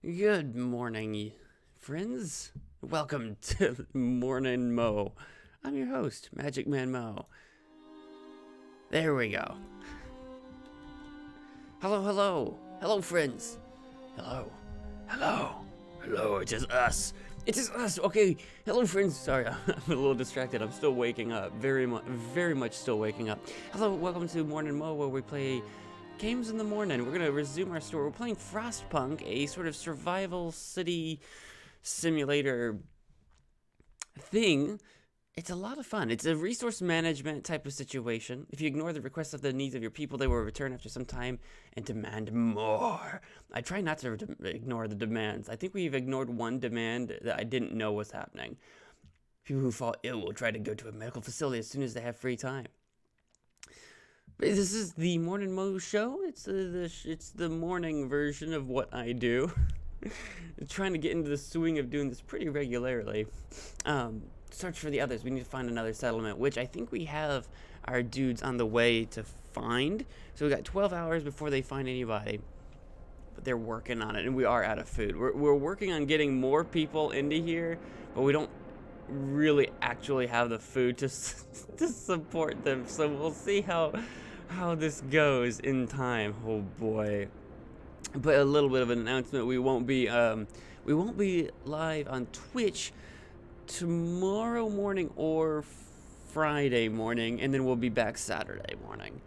Good morning, friends. Welcome to MagicManMo. I'm your host, MagicManMo. There we go. Hello, hello. Hello, friends. Hello. Hello. Hello, it is us. It is us. Okay, hello, friends. Sorry, I'm a little distracted. I'm still waking up. Very much still waking up. Hello, welcome to MagicManMo, where we play games in the morning. We're gonna resume our story. We're playing Frostpunk, a sort of survival city simulator thing. It's a lot of fun. It's a resource management type of situation. If you ignore the requests of the needs of your people, they will return after some time and demand more. I try not to ignore the demands. I think we've ignored one demand that I didn't know was happening. People who fall ill will try to go to a medical facility as soon as they have free time. This is the MagicManMo show. It's the morning version of what I do. Trying to get into the swing of doing this pretty regularly. Search for the others. We need to find another settlement, which I think we have our dudes on the way to find. So we got 12 hours before they find anybody. But they're working on it, and we are out of food. We're working on getting more people into here, but we don't really actually have the food to support them. So we'll see how this goes in time. Oh boy. But a little bit of an announcement: we won't be live on Twitch tomorrow morning or Friday morning, and then we'll be back Saturday morning.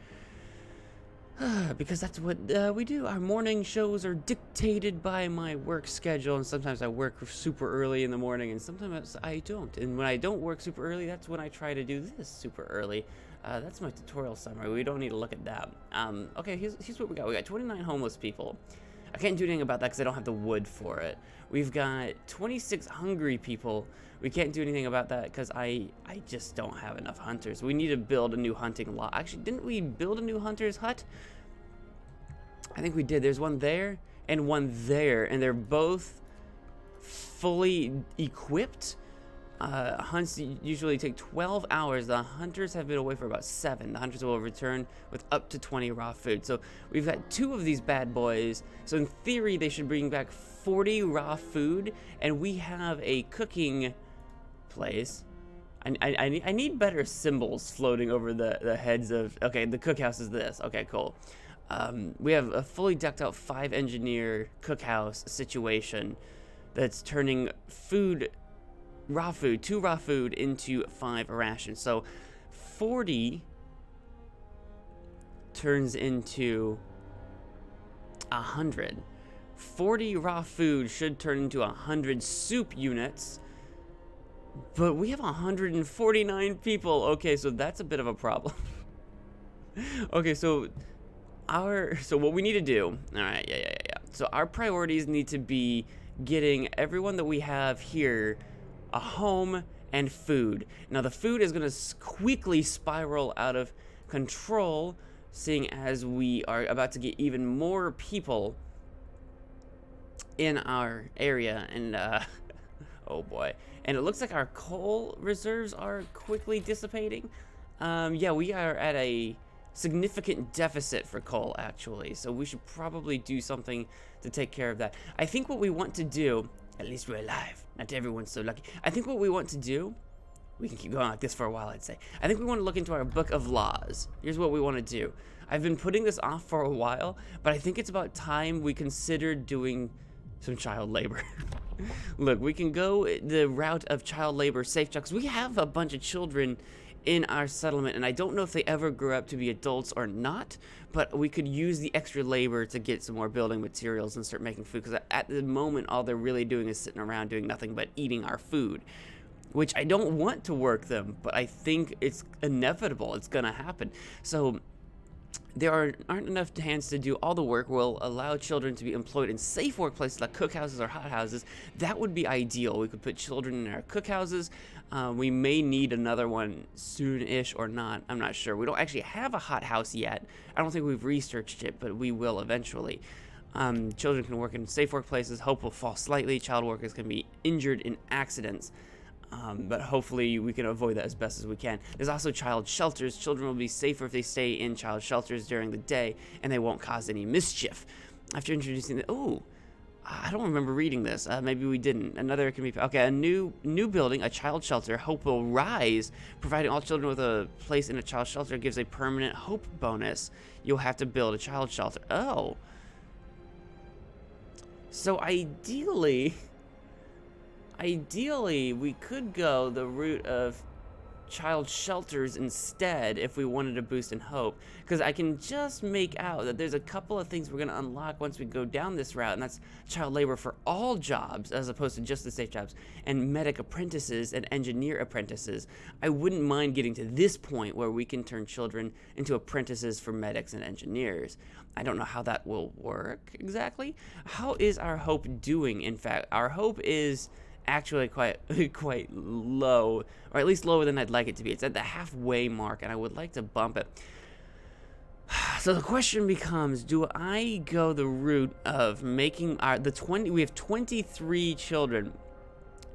Because that's what we do. Our morning shows are dictated by my work schedule, and sometimes I work super early in the morning, and sometimes I don't. And when I don't work super early, that's when I try to do this super early. That's my tutorial summary. We don't need to look at that. Okay, here's what we got. We got 29 homeless people. I can't do anything about that because I don't have the wood for it. We've got 26 hungry people. We can't do anything about that because I just don't have enough hunters. We need to build a new hunting lot. Actually, didn't we build a new hunter's hut? I think we did. There's one there and one there, and they're both fully equipped. Hunts usually take 12 hours. The hunters have been away for about 7. The hunters will return with up to 20 raw food. So we've got 2 of these bad boys. So in theory, they should bring back 40 raw food, and we have a cooking place. I need better symbols floating over the heads of. Okay, the cookhouse is this. Okay, cool. We have a fully decked out 5-engineer cookhouse situation that's turning food. 2 raw food into 5 rations. So 40 turns into 100. 40 raw food should turn into 100 soup units. But we have 149 people. Okay, so that's a bit of a problem. Okay, so what we need to do. All right, yeah. So our priorities need to be getting everyone that we have here a home and food. Now the food is going to quickly spiral out of control, seeing as we are about to get even more people in our area, and oh boy. And it looks like our coal reserves are quickly dissipating. Yeah, we are at a significant deficit for coal, actually, so we should probably do something to take care of that. I think what we want to do, at least we're alive. Not everyone's so lucky. I think what we want to do, we can keep going like this for a while, I'd say. I think we want to look into our book of laws. Here's what we want to do. I've been putting this off for a while, but I think it's about time we consider doing some child labor. Look, we can go the route of child labor safe jobs. We have a bunch of children in our settlement, and I don't know if they ever grow up to be adults or not, but we could use the extra labor to get some more building materials and start making food, because at the moment all they're really doing is sitting around doing nothing but eating our food, which I don't want to work them, but I think it's inevitable. It's gonna happen. So there aren't enough hands to do all the work. We'll allow children to be employed in safe workplaces like cookhouses or hothouses. That would be ideal. We could put children in our cookhouses. We may need another one soon-ish or not. I'm not sure. We don't actually have a hothouse yet. I don't think we've researched it, but we will eventually. Children can work in safe workplaces. Hope will fall slightly. Child workers can be injured in accidents. But hopefully we can avoid that as best as we can. There's also child shelters. Children will be safer if they stay in child shelters during the day, and they won't cause any mischief. After introducing the I don't remember reading this. Maybe we didn't. Another can be okay. A new building, a child shelter. Hope will rise, providing all children with a place in a child shelter gives a permanent hope bonus. You'll have to build a child shelter. Oh, so ideally, we could go the route of child shelters instead if we wanted to boost in hope, because I can just make out that there's a couple of things we're going to unlock once we go down this route, and that's child labor for all jobs as opposed to just the safe jobs, and medic apprentices and engineer apprentices. I wouldn't mind getting to this point where we can turn children into apprentices for medics and engineers. I don't know how that will work exactly. How is our hope doing? In fact, our hope is actually quite low, or at least lower than I'd like it to be. It's at the halfway mark, and I would like to bump it. So the question becomes, do I go the route of making we have 23 children.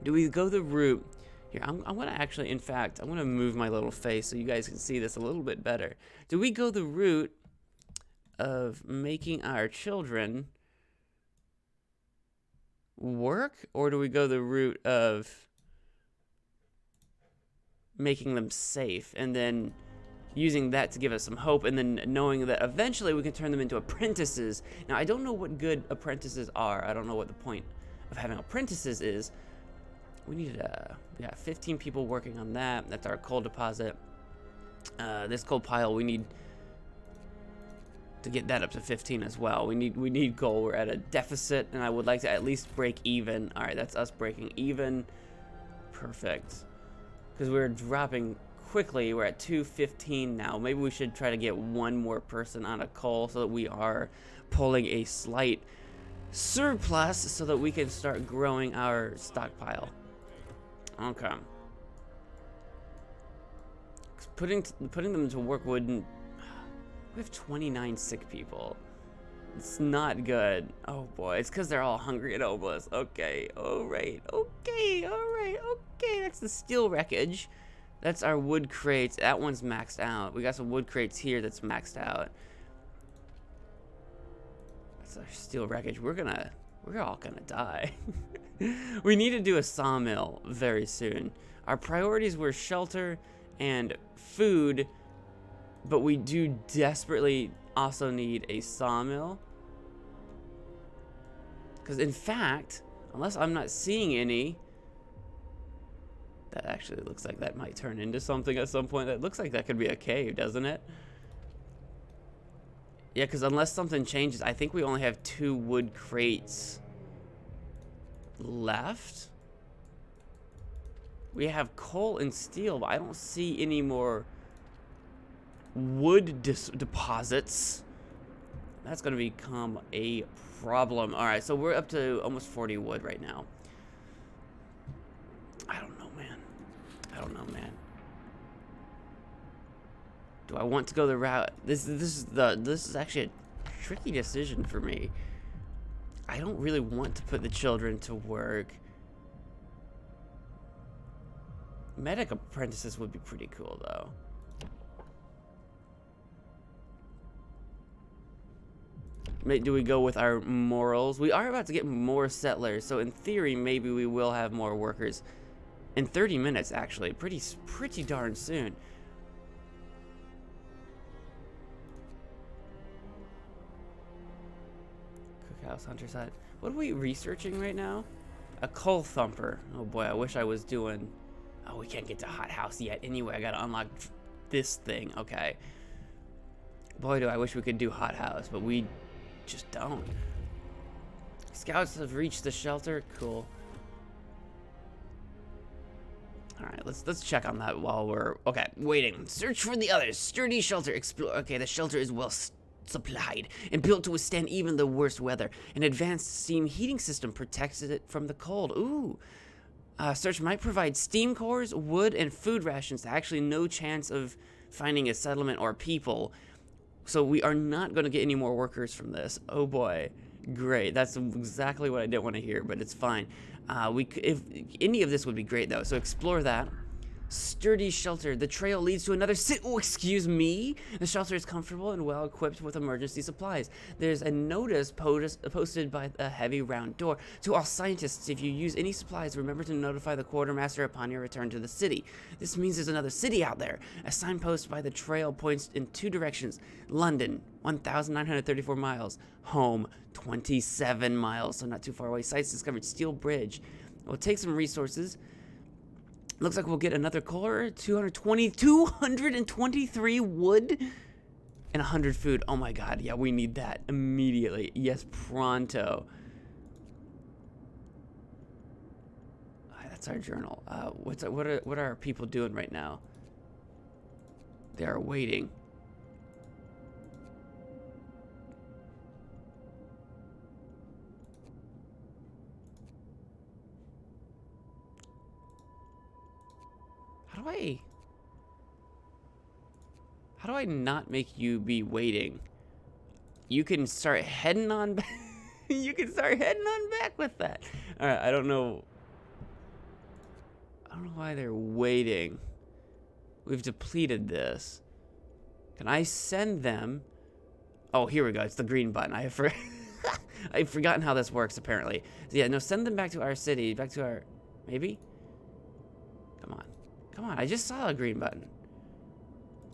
Do we go the route here? I'm gonna actually, in fact, I'm gonna move my little face so you guys can see this a little bit better. Do we go the route of making our children work, or do we go the route of making them safe and then using that to give us some hope, and then knowing that eventually we can turn them into apprentices? Now, I don't know what good apprentices are. I don't know what the point of having apprentices is. We need 15 people working on that. That's our coal deposit. This coal pile, we need to get that up to 15 as well. We need coal. We're at a deficit, and I would like to at least break even. All right, that's us breaking even. Perfect. Because we're dropping quickly. We're at 215 now. Maybe we should try to get one more person on a coal so that we are pulling a slight surplus so that we can start growing our stockpile. Okay. Putting them to work wouldn't. We have 29 sick people. It's not good. Oh boy, it's because they're all hungry and homeless. Okay, alright, okay. That's the steel wreckage. That's our wood crates. That one's maxed out. We got some wood crates here that's maxed out. That's our steel wreckage. We're all gonna die. We need to do a sawmill very soon. Our priorities were shelter and food, but we do desperately also need a sawmill. Because in fact, unless I'm not seeing any, that actually looks like that might turn into something at some point. That looks like that could be a cave, doesn't it? Yeah, because unless something changes, I think we only have 2 wood crates left. We have coal and steel, but I don't see any more wood deposits. That's going to become a problem. All right, so we're up to almost 40 wood right now. I don't know, man. Do I want to go the route? This is actually a tricky decision for me. I don't really want to put the children to work. Medic apprentices would be pretty cool, though. Do we go with our morals? We are about to get more settlers, so in theory, maybe we will have more workers in 30 minutes, actually. Pretty darn soon. Cookhouse, hunter side. What are we researching right now? A coal thumper. Oh boy, I wish I was doing... Oh, we can't get to hothouse yet. Anyway, I gotta unlock this thing. Okay. Boy, do I wish we could do hothouse, but we just don't. Scouts have reached the shelter. Cool. All right, let's check on that while we're waiting. Search for the others. Sturdy shelter. Explore. Okay, the shelter is well supplied and built to withstand even the worst weather. An advanced steam heating system protects it from the cold. Ooh. Search might provide steam cores, wood, and food rations. Actually, no chance of finding a settlement or people. So we are not going to get any more workers from this. Oh boy. Great. That's exactly what I didn't want to hear, but it's fine. If any of this would be great though. So explore that. Sturdy shelter. The trail leads to another Oh, excuse me. The shelter is comfortable and well equipped with emergency supplies. There's a notice posted by a heavy round door. To all scientists, if you use any supplies, remember to notify the quartermaster upon your return to the city. This means there's another city out there. A signpost by the trail points in 2 directions. London, 1,934 miles. Home, 27 miles, so not too far away. Sites discovered steel bridge. We'll take some resources. Looks like we'll get another core, 223 wood, and 100 food. Oh my god, yeah, we need that immediately. Yes, pronto. That's our journal. What are our people doing right now? They are waiting. How do I not make you be waiting? You can start heading on back. You can start heading on back with that. All right, I don't know why they're waiting. We've depleted this. Can I send them? Oh, here we go. It's the green button. I've forgotten how this works apparently. So yeah, no, send them back to our city, back to our maybe? Come on. Come on, I just saw a green button.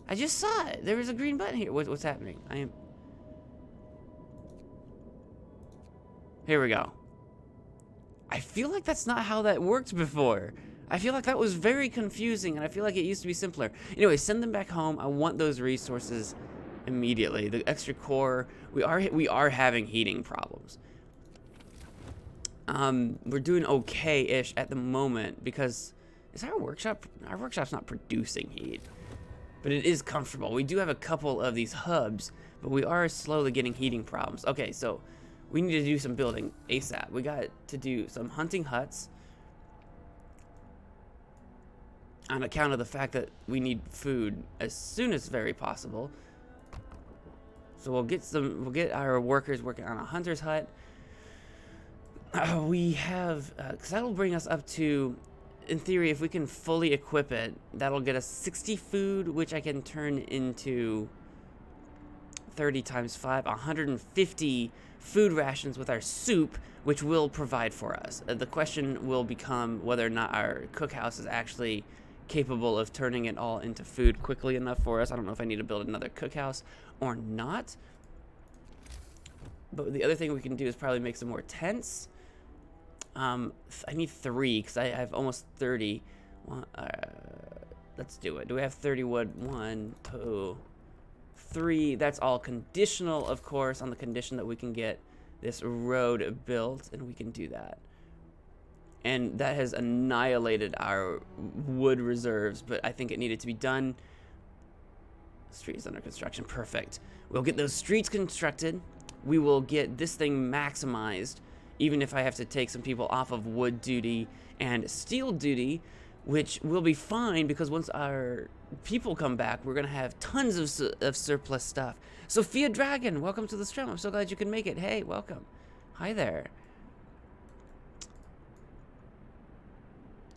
I just saw it. There was a green button here. What's happening? Here we go. I feel like that's not how that worked before. I feel like that was very confusing, and I feel like it used to be simpler. Anyway, send them back home. I want those resources immediately. The extra core. We are having heating problems. We're doing okay-ish at the moment because is our workshop's not producing heat. But it is comfortable. We do have a couple of these hubs, but we are slowly getting heating problems. Okay, so we need to do some building ASAP. We got to do some hunting huts on account of the fact that we need food as soon as very possible. So we'll get our workers working on a hunter's hut. We have, because that'll bring us up to, in theory, if we can fully equip it, that'll get us 60 food, which I can turn into 30 times 5, 150 food rations with our soup, which will provide for us. The question will become whether or not our cookhouse is actually capable of turning it all into food quickly enough for us. I don't know if I need to build another cookhouse or not. But the other thing we can do is probably make some more tents. I need 3 because I have almost 30. Let's do it. Do we have 30 wood? 1, 2, 3. That's all conditional, of course, on the condition that we can get this road built, and we can do that. And that has annihilated our wood reserves, but I think it needed to be done. Street is under construction. Perfect. We'll get those streets constructed. We will get this thing maximized, even if I have to take some people off of wood duty and steel duty, which will be fine because once our people come back, we're going to have tons of surplus stuff. Sophia Dragon, welcome to the stream. I'm so glad you can make it. Hey, welcome. Hi there.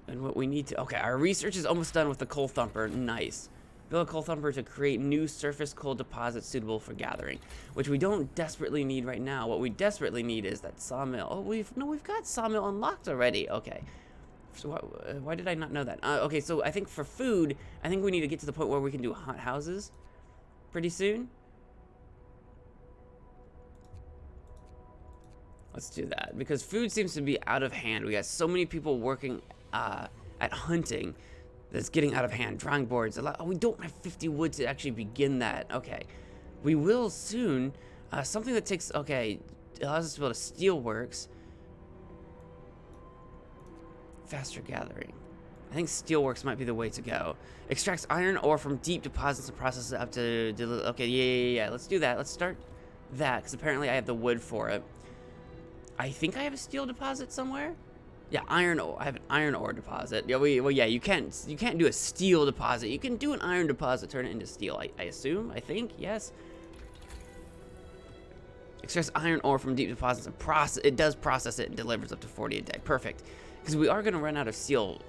And what we need to... Okay, our research is almost done with the coal thumper. Nice. Build a coal thumper to create new surface coal deposits suitable for gathering, which we don't desperately need right now. What we desperately need is that sawmill. Oh, we've got sawmill unlocked already. Okay. So why did I not know that? Okay, so I think for food, I think we need to get to the point where we can do hot houses pretty soon. Let's do that because food seems to be out of hand. We got so many people working at hunting that's getting out of hand. Drawing boards. Oh, we don't have 50 wood to actually begin that. Okay. We will soon. Something that takes... Okay. Allows us to build a steelworks. Faster gathering. I think steelworks might be the way to go. Extracts iron ore from deep deposits and processes it up to... Okay, yeah. Let's do that. Let's start that because apparently I have the wood for it. I think I have a steel deposit somewhere. Yeah, iron ore. I have an iron ore deposit. Yeah, well, yeah, you can't do a steel deposit. You can do an iron deposit, turn it into steel. I assume. I think. Yes. Extracts iron ore from deep deposits and it does process it and delivers up to 40 a day. Perfect. Because we are going to run out of steel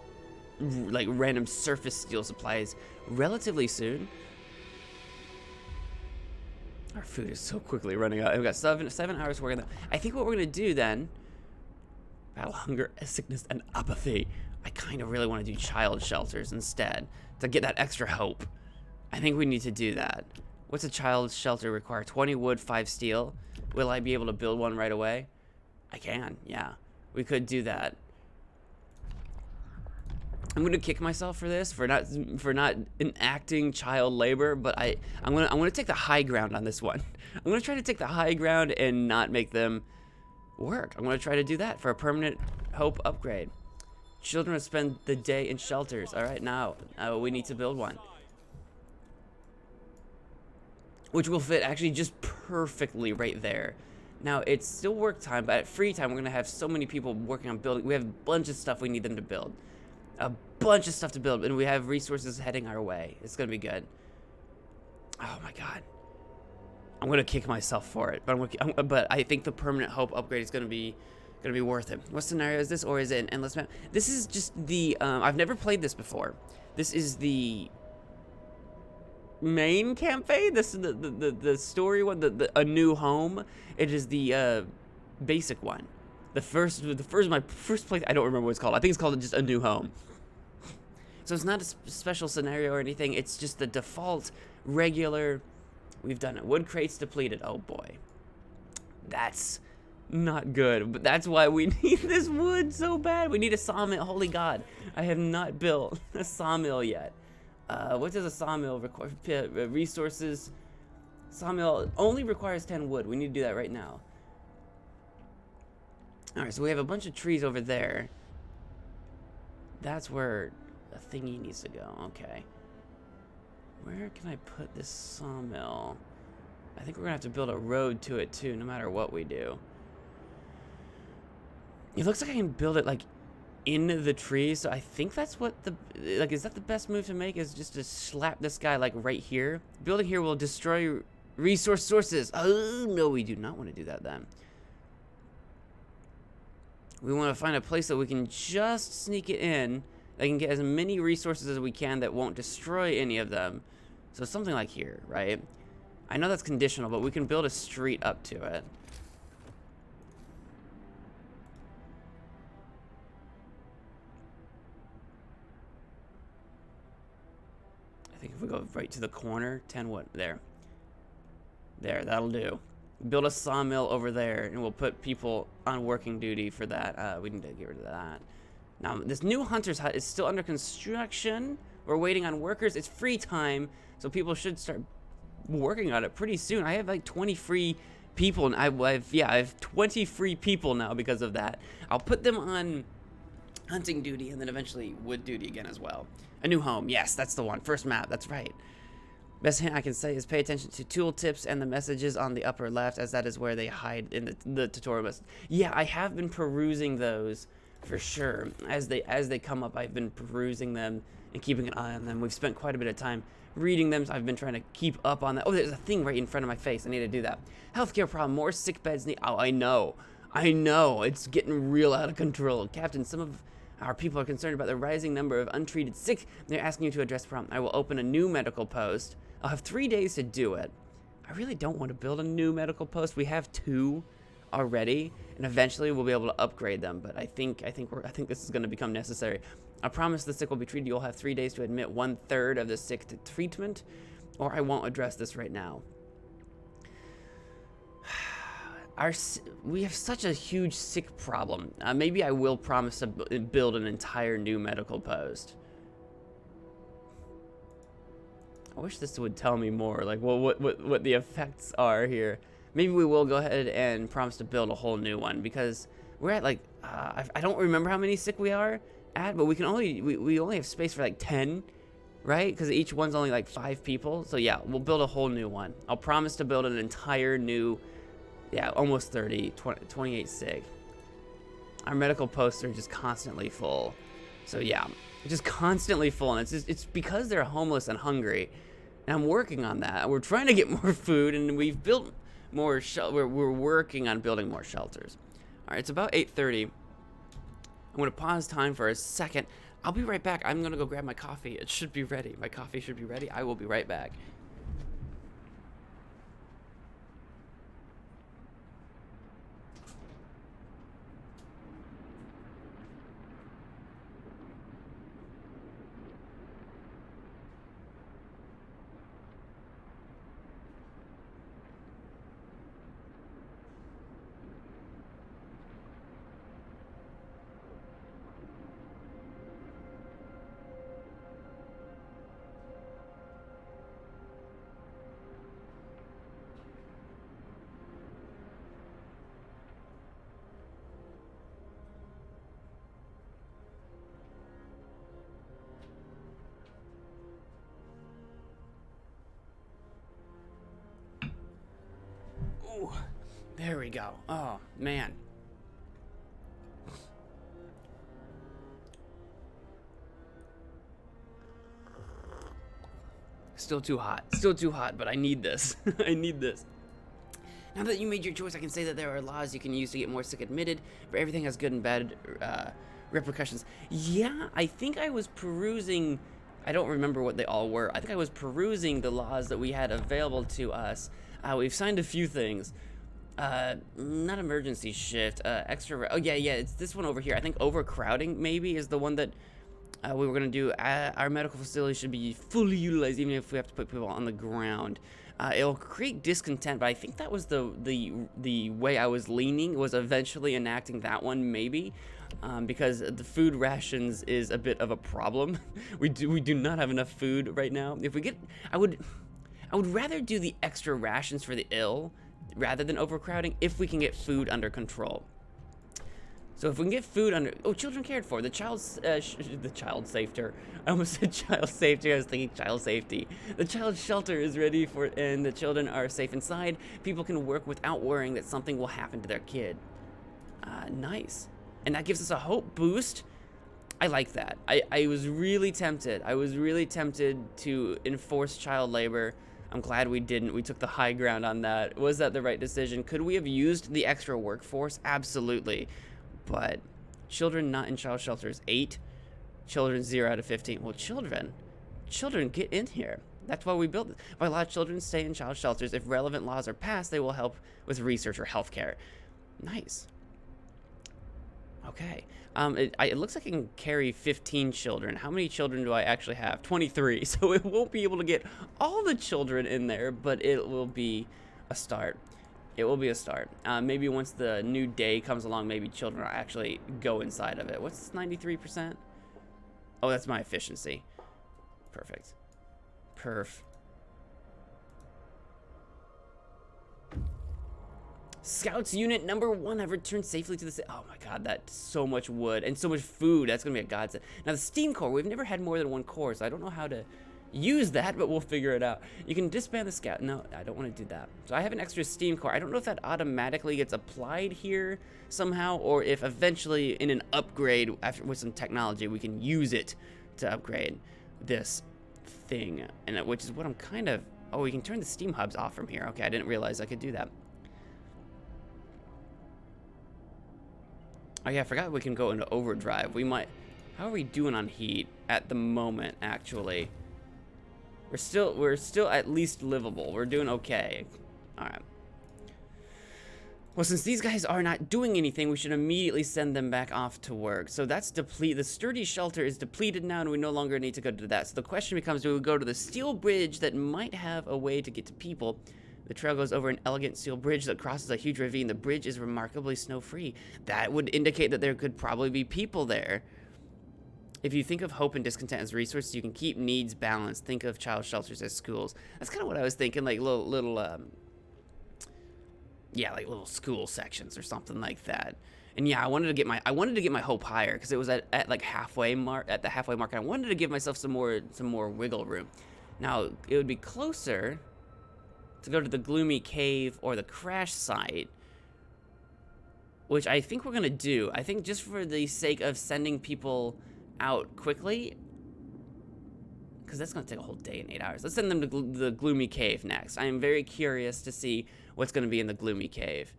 like random surface steel supplies relatively soon. Our food is so quickly running out. We've got 7 hours to work on that. I think what we're gonna do then, battle hunger, sickness, and apathy. I kind of really want to do child shelters instead to get that extra hope. I think we need to do that. What's a child shelter require? 20 wood, 5 steel. Will I be able to build one right away? I can, yeah. We could do that. I'm gonna kick myself for this, for not enacting child labor, but I'm gonna take the high ground on this one. I'm gonna try to take the high ground and not make them work. I'm gonna try to do that for a permanent hope upgrade. Children will spend the day in shelters. All right, now we need to build one, which will fit actually just perfectly right there. Now it's still work time, but at free time we're gonna have so many people working on building. We have a bunch of stuff we need them to build. A bunch of stuff to build, and we have resources heading our way. It's gonna be good. Oh my god, I'm gonna kick myself for it, but I think the permanent hope upgrade is gonna be worth it. What scenario is this, or is it an endless map? This is just the I've never played this before. This is the main campaign. This is the story one, a new home. It is the basic one. My first place. I don't remember what it's called. I think it's called just a new home. So it's not a special scenario or anything. It's just the default regular. We've done it. Wood crates depleted. Oh boy, that's not good. But that's why we need this wood so bad. We need a sawmill. Holy God, I have not built a sawmill yet. What does a sawmill require? Resources. Sawmill only requires 10 wood. We need to do that right now. All right, so we have a bunch of trees over there. That's where the thingy needs to go. Okay. Where can I put this sawmill? I think we're gonna have to build a road to it too, no matter what we do. It looks like I can build it like in the trees, so I think that's what is that the best move to make, is just to slap this guy like right here. Building here will destroy resource sources. Oh no, we do not want to do that then. We want to find a place that we can just sneak it in, that can get as many resources as we can that won't destroy any of them. So something like here, right? I know that's conditional, but we can build a street up to it. I think if we go right to the corner, 10 wood, there, that'll do. Build a sawmill over there, and we'll put people on working duty for that. We need to get rid of that. Now, this new hunter's hut is still under construction. We're waiting on workers. It's free time, so people should start working on it pretty soon. I have like 20 free people, and I have 20 free people now because of that. I'll put them on hunting duty, and then eventually wood duty again as well. A new home. Yes, that's the one. First map. That's right. Best hint I can say is pay attention to tooltips and the messages on the upper left, as that is where they hide in the tutorial message. Yeah, I have been perusing those for sure. As they come up, I've been perusing them and keeping an eye on them. We've spent quite a bit of time reading them, so I've been trying to keep up on that. Oh, there's a thing right in front of my face. I need to do that. Healthcare problem. More sick beds need. Oh, I know. It's getting real out of control. Captain, some of our people are concerned about the rising number of untreated sick. They're asking you to address the problem. I will open a new medical post. I'll have 3 days to do it. I really don't want to build a new medical post. We have 2 already, and eventually we'll be able to upgrade them. But I think this is going to become necessary. I promise the sick will be treated. You'll have 3 days to admit 1/3 of the sick to treatment, or I won't address this right now. We have such a huge sick problem. Maybe I will promise to build an entire new medical post. I wish this would tell me more, like what the effects are here. Maybe we will go ahead and promise to build a whole new one, because we're at like I don't remember how many sick we are at, but we only have space for like 10, right? Because each one's only like 5 people. So yeah, we'll build a whole new one. I'll promise to build an entire new, almost 30, 28 sick. Our medical posts are just constantly full. So yeah, just constantly full, and it's because they're homeless and hungry. And I'm working on that. We're trying to get more food, and we've built more we're working on building more shelters. All right, it's about 8:30. I'm going to pause time for a second. I'll be right back. I'm gonna go grab my coffee. It should be ready. My coffee should be ready. I will be right back. Ooh, there we go. Oh, man. Still too hot. Still too hot, but I need this. I need this. Now that you made your choice, I can say that there are laws you can use to get more sick admitted, but everything has good and bad repercussions. Yeah, I think I was perusing... I don't remember what they all were. I think I was perusing the laws that we had available to us. We've signed a few things. Not emergency shift, extra... Oh, yeah, it's this one over here. I think overcrowding, maybe, is the one that we were going to do. Our medical facility should be fully utilized, even if we have to put people on the ground. It'll create discontent, but I think that was the way I was leaning, was eventually enacting that one, maybe. Because the food rations is a bit of a problem. we do not have enough food right now. If we get... I would rather do the extra rations for the ill rather than overcrowding if we can get food under control. So if we can get food under... Oh, children cared for. The child safety. I almost said child safety. I was thinking child safety. The child shelter is ready for... And the children are safe inside. People can work without worrying that something will happen to their kid. Nice. And that gives us a hope boost. I like that. I was really tempted. I was really tempted to enforce child labor. I'm glad we didn't. We took the high ground on that. Was that the right decision? Could we have used the extra workforce? Absolutely. But children not in child shelters, 8. Children 0 out of 15. Well, children get in here. That's why we built it. Why a lot of children stay in child shelters. If relevant laws are passed, they will help with research or healthcare. Nice. Okay. It looks like I can carry 15 children. How many children do I actually have? 23. So it won't be able to get all the children in there, but it will be a start. It will be a start. Maybe once the new day comes along, maybe children will actually go inside of it. What's this, 93%? Oh, that's my efficiency. Perfect. Scouts unit number 1 have returned safely to the city. Oh my god, that's so much wood and so much food. That's gonna be a godsend. Now the steam core, we've never had more than 1 core, so I don't know how to use that, but we'll figure it out. You can disband the scout. No, I don't want to do that. So I have an extra steam core. I don't know if that automatically gets applied here somehow, or if eventually in an upgrade with some technology we can use it to upgrade this thing, and which is what I'm kind of... Oh, we can turn the steam hubs off from here. Okay, I didn't realize I could do that. Oh yeah, I forgot we can go into overdrive. We might... How are we doing on heat at the moment, actually? We're still at least livable. We're doing okay. Alright. Well, since these guys are not doing anything, we should immediately send them back off to work. So that's deplete. The sturdy shelter is depleted now, and we no longer need to go to that. So the question becomes, do we go to the steel bridge that might have a way to get to people? The trail goes over an elegant steel bridge that crosses a huge ravine. The bridge is remarkably snow-free. That would indicate that there could probably be people there. If you think of hope and discontent as resources, you can keep needs balanced. Think of child shelters as schools. That's kind of what I was thinking, like yeah, like little school sections or something like that. And yeah, I wanted to get my hope higher because it was at like the halfway mark. And I wanted to give myself some more wiggle room. Now it would be closer to go to the Gloomy Cave or the crash site, which I think we're gonna do. I think just for the sake of sending people out quickly, because that's gonna take a whole day and 8 hours. Let's send them to the Gloomy Cave next. I am very curious to see what's gonna be in the Gloomy Cave.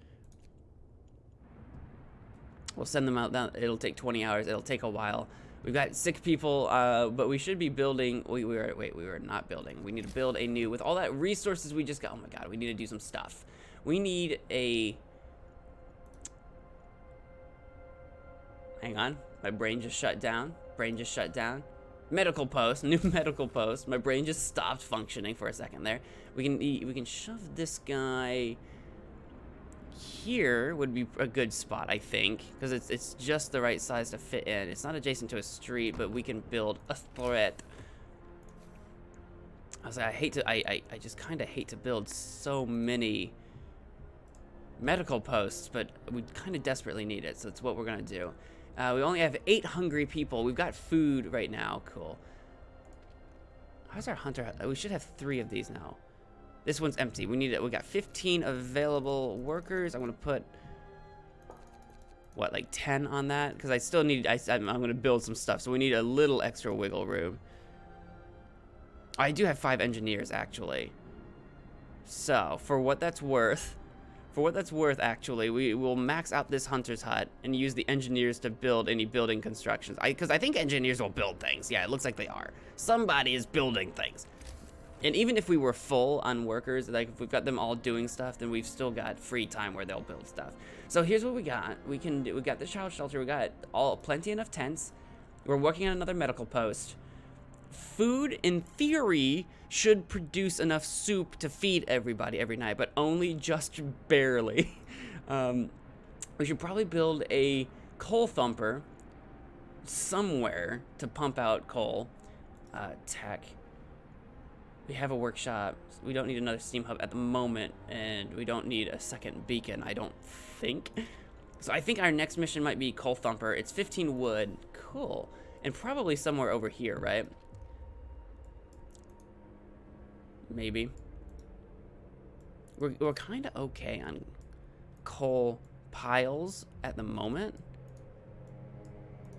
We'll send them out. It'll take 20 hours. It'll take a while, We've got sick people, but we should be building. We were not building. We need to build a new, with all that resources we just got. Oh my god, we need to do some stuff. We need a, hang on, my brain just shut down. Medical post, new medical post. My brain just stopped functioning for a second there. We can shove this guy here, would be a good spot, I think, because it's just the right size to fit in. It's not adjacent to a street, but we can build a threat. I was like, I just kind of hate to build so many medical posts, but we kind of desperately need it, so it's what we're gonna do. We only have 8 hungry people. We've got food right now. Cool. How's our hunter? We should have 3 of these now. This one's empty. We need it. We got 15 available workers. I'm gonna put what, like 10 on that, because I still need. I'm gonna build some stuff, so we need a little extra wiggle room. I do have 5 engineers actually. So for what that's worth. Actually, we will max out this hunter's hut and use the engineers to build any building constructions. Because I think engineers will build things. Yeah, it looks like they are. Somebody is building things. And even if we were full on workers, like if we've got them all doing stuff, then we've still got free time where they'll build stuff. So here's what we got. We got the child shelter. We got plenty enough tents. We're working on another medical post. Food, in theory, should produce enough soup to feed everybody every night, but only just barely. We should probably build a coal thumper somewhere to pump out coal. Tech. We have a workshop. We don't need another steam hub at the moment, and we don't need a second beacon, I don't think. So I think our next mission might be coal thumper. It's 15 wood. Cool. And probably somewhere over here, right? Maybe. We're kind of okay on coal piles at the moment.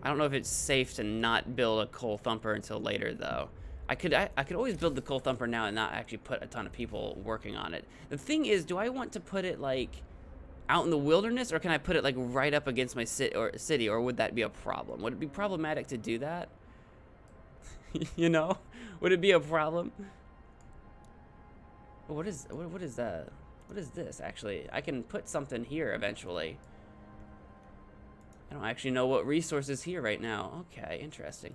I don't know if it's safe to not build a coal thumper until later, though. I could always build the coal thumper now and not actually put a ton of people working on it. The thing is, do I want to put it like out in the wilderness, or can I put it like right up against my city, or would that be a problem? Would it be problematic to do that? You know, would it be a problem? What is this actually? I can put something here eventually. I don't actually know what resources here right now. Okay, interesting.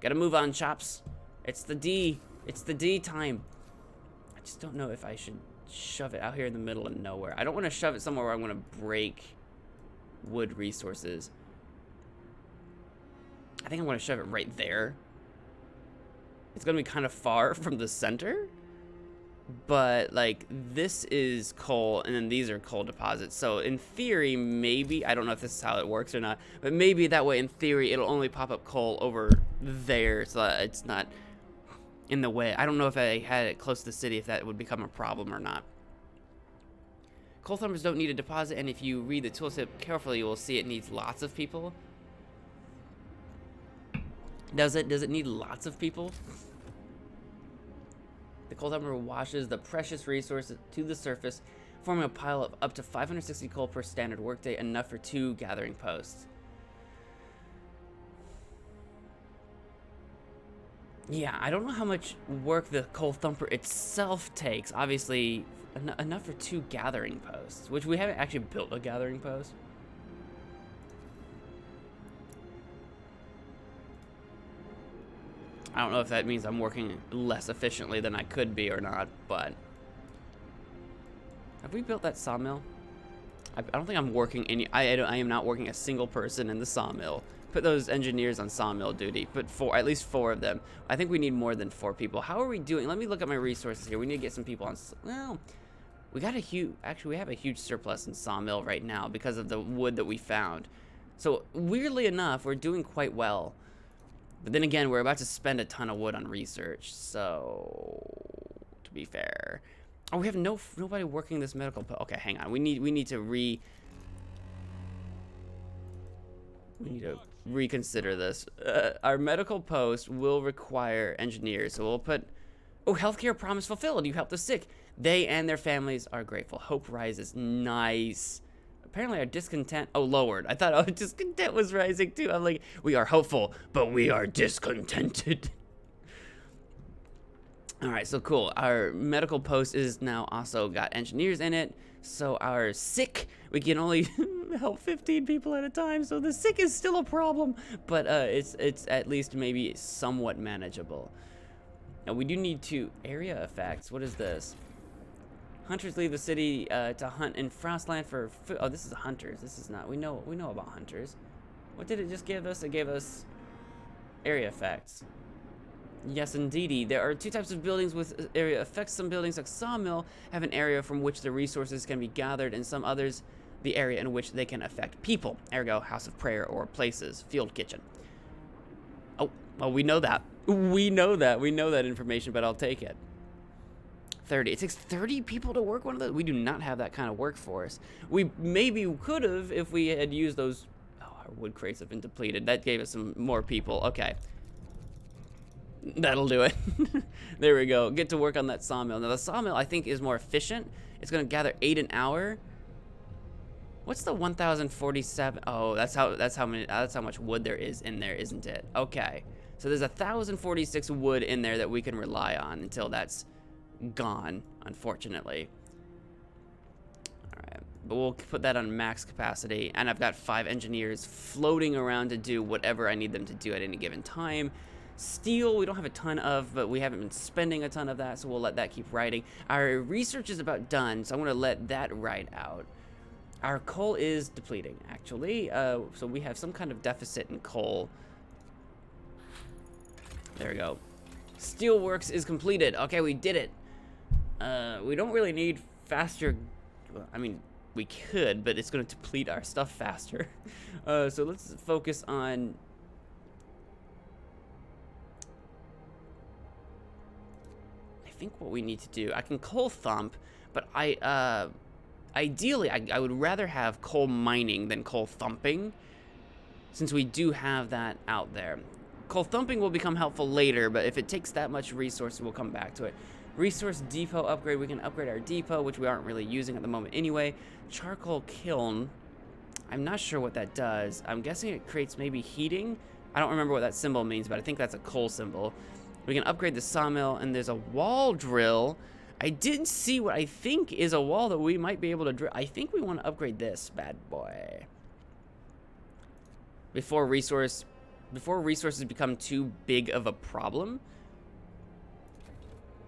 Gotta move on, chops. It's the D time. I just don't know if I should shove it out here in the middle of nowhere. I don't want to shove it somewhere where I'm gonna break wood resources. I think I'm gonna shove it right there. It's gonna be kind of far from the center. But like this is coal and then these are coal deposits, so in theory maybe, I don't know if this is how it works or not, but maybe that way in theory it'll only pop up coal over there so that it's not in the way. I don't know if I had it close to the city if that would become a problem or not. Coal thumpers don't need a deposit, and if you read the tooltip carefully you will see it needs lots of people. Does it need lots of people? The coal thumper washes the precious resources to the surface, forming a pile of up to 560 coal per standard workday, enough for 2 gathering posts. Yeah, I don't know how much work the coal thumper itself takes. Obviously, enough for 2 gathering posts, which we haven't actually built a gathering post. I don't know if that means I'm working less efficiently than I could be or not, but... Have we built that sawmill? I don't think I'm working any... I am not working a single person in the sawmill. Put those engineers on sawmill duty. Put at least 4 of them. I think we need more than 4 people. How are we doing? Let me look at my resources here. We need to get some people on... Well, we got a huge... Actually, we have a huge surplus in sawmill right now because of the wood that we found. So, weirdly enough, we're doing quite well. But then again, we're about to spend a ton of wood on research, so to be fair, oh, we have nobody working this medical. Okay, hang on. We need to reconsider this. Our medical post will require engineers, so we'll put. Oh, healthcare promise fulfilled. You help the sick. They and their families are grateful. Hope rises. Nice. apparently our discontent, oh, lowered. I thought our discontent was rising too. I'm like, we are hopeful, but we are discontented. All right, so cool. Our medical post is now also got engineers in it. So our sick, we can only help 15 people at a time. So the sick is still a problem, but it's at least maybe somewhat manageable. Now we do need to area effects. What is this? Hunters leave the city to hunt in Frostland for food. Oh, this is hunters. This is not. We know about hunters. What did it just give us? It gave us area effects. Yes, indeedy. There are two types of buildings with area effects. Some buildings, like Sawmill, have an area from which the resources can be gathered, and some others, the area in which they can affect people. Ergo, House of Prayer or Places, Field Kitchen. Oh, well, we know that. We know that information, but I'll take it. 30. It takes 30 people to work one of those. We do not have that kind of workforce. We maybe could have if we had used those. Oh, our wood crates have been depleted. That gave us some more people. Okay. That'll do it. There we go. Get to work on that sawmill. Now the sawmill I think is more efficient. It's gonna gather 8 an hour. What's the 1,047? Oh, that's how much wood there is in there, isn't it? Okay. So there's 1,046 wood in there that we can rely on until that's gone, unfortunately. Alright. But we'll put that on max capacity, and I've got 5 engineers floating around to do whatever I need them to do at any given time. Steel, we don't have a ton of, but we haven't been spending a ton of that, so we'll let that keep riding. Our research is about done, so I'm going to let that ride out. Our coal is depleting, actually, so we have some kind of deficit in coal. There we go. Steelworks is completed. Okay, we did it. We don't really need faster, well, I mean, we could, but it's going to deplete our stuff faster. So let's focus on... I think what we need to do, I can coal thump, but ideally I would rather have coal mining than coal thumping, since we do have that out there. Coal thumping will become helpful later, but if it takes that much resource, we'll come back to it. Resource depot upgrade, we can upgrade our depot, which we aren't really using at the moment anyway. Charcoal kiln, I'm not sure what that does. I'm guessing it creates maybe heating. I don't remember what that symbol means, but I think that's a coal symbol. We can upgrade the sawmill, and there's a wall drill. I did see what I think is a wall that we might be able to drill. I think we want to upgrade this bad boy before resources become too big of a problem.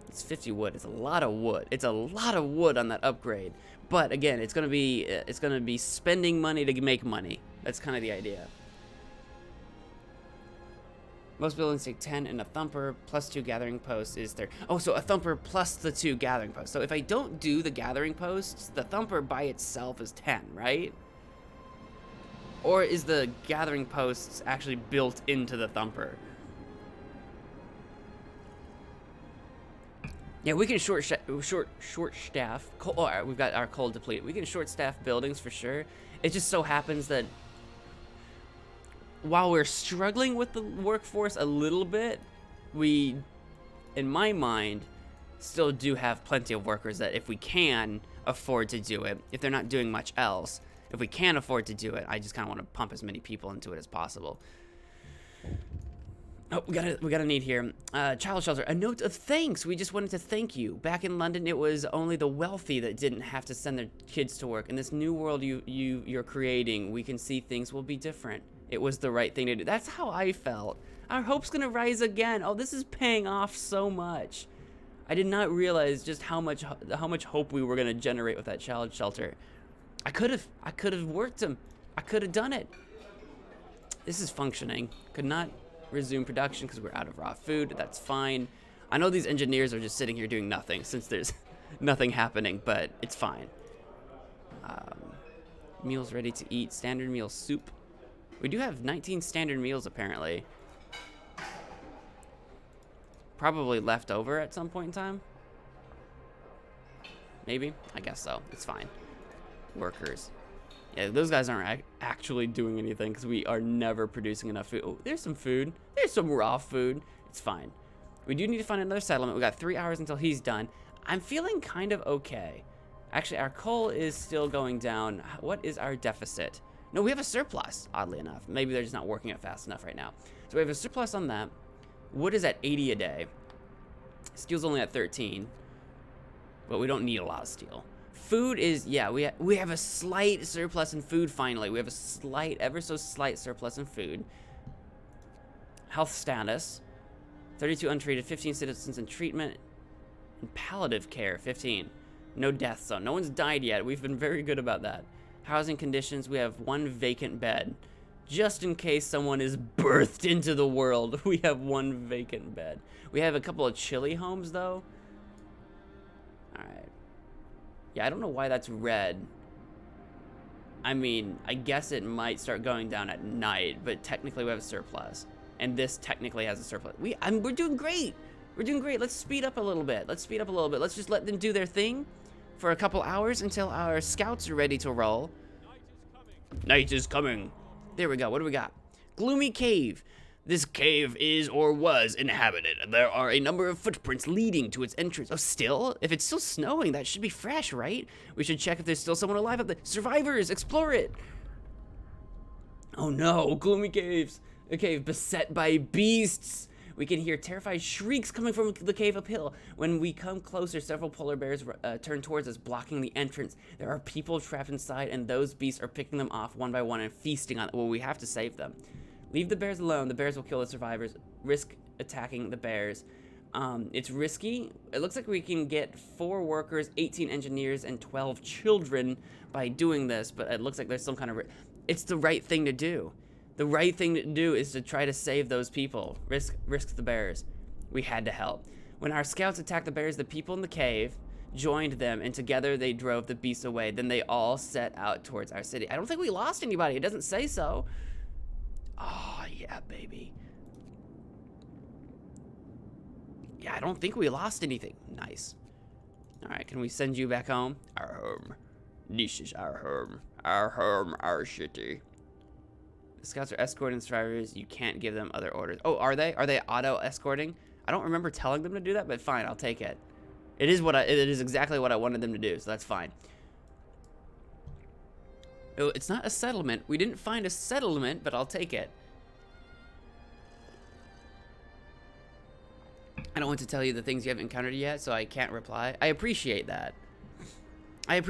It's 50 wood. It's a lot of wood. It's a lot of wood on that upgrade. But again, it's gonna be spending money to make money. That's kind of the idea. Most buildings take 10, and a thumper plus 2 gathering posts is there. Oh, so a thumper plus the 2 gathering posts. So if I don't do the gathering posts, the thumper by itself is 10, right? Or is the gathering posts actually built into the thumper? Yeah, we can short staff. Oh, we've got our coal depleted. We can short staff buildings for sure. It just so happens that while we're struggling with the workforce a little bit, we, in my mind, still do have plenty of workers that if we can afford to do it, if they're not doing much else, if we can afford to do it, I just kind of want to pump as many people into it as possible. Oh, we got a need here. Child shelter. A note of thanks. We just wanted to thank you. Back in London, it was only the wealthy that didn't have to send their kids to work. In this new world you're creating, we can see things will be different. It was the right thing to do. That's how I felt. Our hope's gonna rise again. Oh, this is paying off so much. I did not realize just how much hope we were gonna generate with that child shelter. I could have worked them. I could have done it. This is functioning. Could not resume production because we're out of raw food. That's fine. I know these engineers are just sitting here doing nothing since there's nothing happening, but it's fine. Meals ready to eat. Standard meal soup. We do have 19 standard meals apparently. Probably left over at some point in time. Maybe. I guess so. It's fine. Workers. Yeah, those guys aren't actually doing anything because we are never producing enough food. Oh, there's some food. There's some raw food. It's fine. We do need to find another settlement. We got 3 hours until he's done. I'm feeling kind of okay. Actually, our coal is still going down. What is our deficit? No, we have a surplus, oddly enough. Maybe they're just not working it fast enough right now. So we have a surplus on that. Wood is at 80 a day. Steel's only at 13. But we don't need a lot of steel. Food is, yeah, we have a slight surplus in food finally. We have a slight, ever so slight surplus in food. Health status. 32 untreated, 15 citizens in treatment. And palliative care, 15. No deaths, though. No one's died yet. We've been very good about that. Housing conditions, we have 1 vacant bed. Just in case someone is birthed into the world, we have 1 vacant bed. We have a couple of chilly homes, though. Alright. Yeah, I don't know why that's red. I mean, I guess it might start going down at night, but technically we have a surplus. And this technically has a surplus. We're doing great! We're doing great. Let's speed up a little bit. Let's just let them do their thing for a couple hours until our scouts are ready to roll. Night is coming. There we go. What do we got? Gloomy Cave. This cave is or was inhabited. There are a number of footprints leading to its entrance. Oh, still? If it's still snowing, that should be fresh, right? We should check if there's still someone alive up there. Survivors, explore it. Oh no, Gloomy Caves. A cave beset by beasts. We can hear terrified shrieks coming from the cave uphill. When we come closer, several polar bears turn towards us, blocking the entrance. There are people trapped inside, and those beasts are picking them off one by one and feasting on them. Well, we have to save them. Leave the bears alone. The bears will kill the survivors. Risk attacking the bears. It's risky. It looks like we can get 4 workers, 18 engineers, and 12 children by doing this, but it looks like there's some kind of... It's the right thing to do. The right thing to do is to try to save those people. Risk the bears. We had to help. When our scouts attacked the bears, the people in the cave joined them, and together they drove the beasts away. Then they all set out towards our city. I don't think we lost anybody. It doesn't say so. Oh, yeah, baby. Yeah, I don't think we lost anything. Nice. All right, can we send you back home? Our home. This is our home. Our home, our city. The scouts are escorting survivors. You can't give them other orders. Oh, are they? Are they auto-escorting? I don't remember telling them to do that, but fine, I'll take it. It is exactly what I wanted them to do, so that's fine. Oh, it's not a settlement. We didn't find a settlement, but I'll take it. I don't want to tell you the things you haven't encountered yet, so I can't reply. I appreciate that. I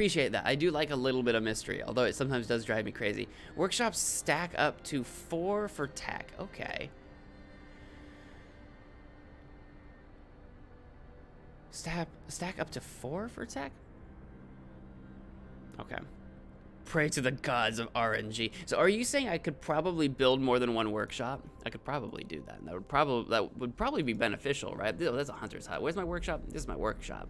do like a little bit of mystery, although it sometimes does drive me crazy. Workshops stack up to 4 for tech. Okay. Stack up to 4 for tech? Okay. Pray to the gods of RNG. So are you saying I could probably build more than 1 workshop? I could probably do that. That would probably be beneficial, right? Oh, that's a hunter's hut. Where's my workshop? This is my workshop.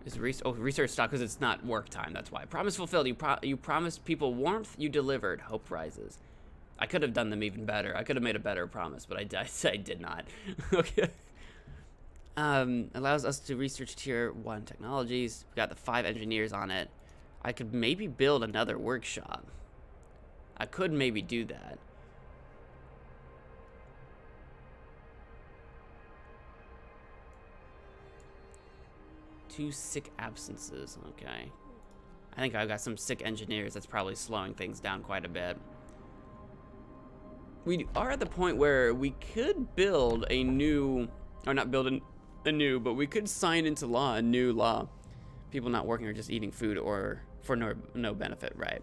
Is research stock because it's not work time. That's why. Promise fulfilled. You promised people warmth. You delivered. Hope rises. I could have done them even better. I could have made a better promise, but I did not. Okay. Allows us to research tier 1 technologies. We got the 5 engineers on it. I could maybe build another workshop. I could maybe do that. Two sick absences. Okay. I think I've got some sick engineers. That's probably slowing things down quite a bit. We are at the point where we could build a new, or not build a new, but we could sign into law a new law. People not working or just eating food or for no benefit, right?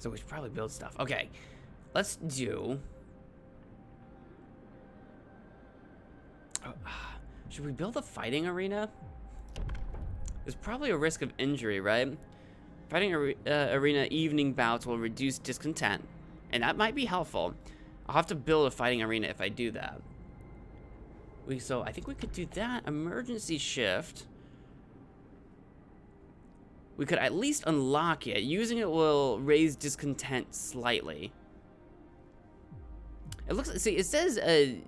So we should probably build stuff. Okay, let's do. Should we build a fighting arena? There's probably a risk of injury, right? Fighting arena evening bouts will reduce discontent, and that might be helpful. I'll have to build a fighting arena if I do that. So I think we could do that. Emergency shift. We could at least unlock it. Using it will raise discontent slightly. It looks. See, it says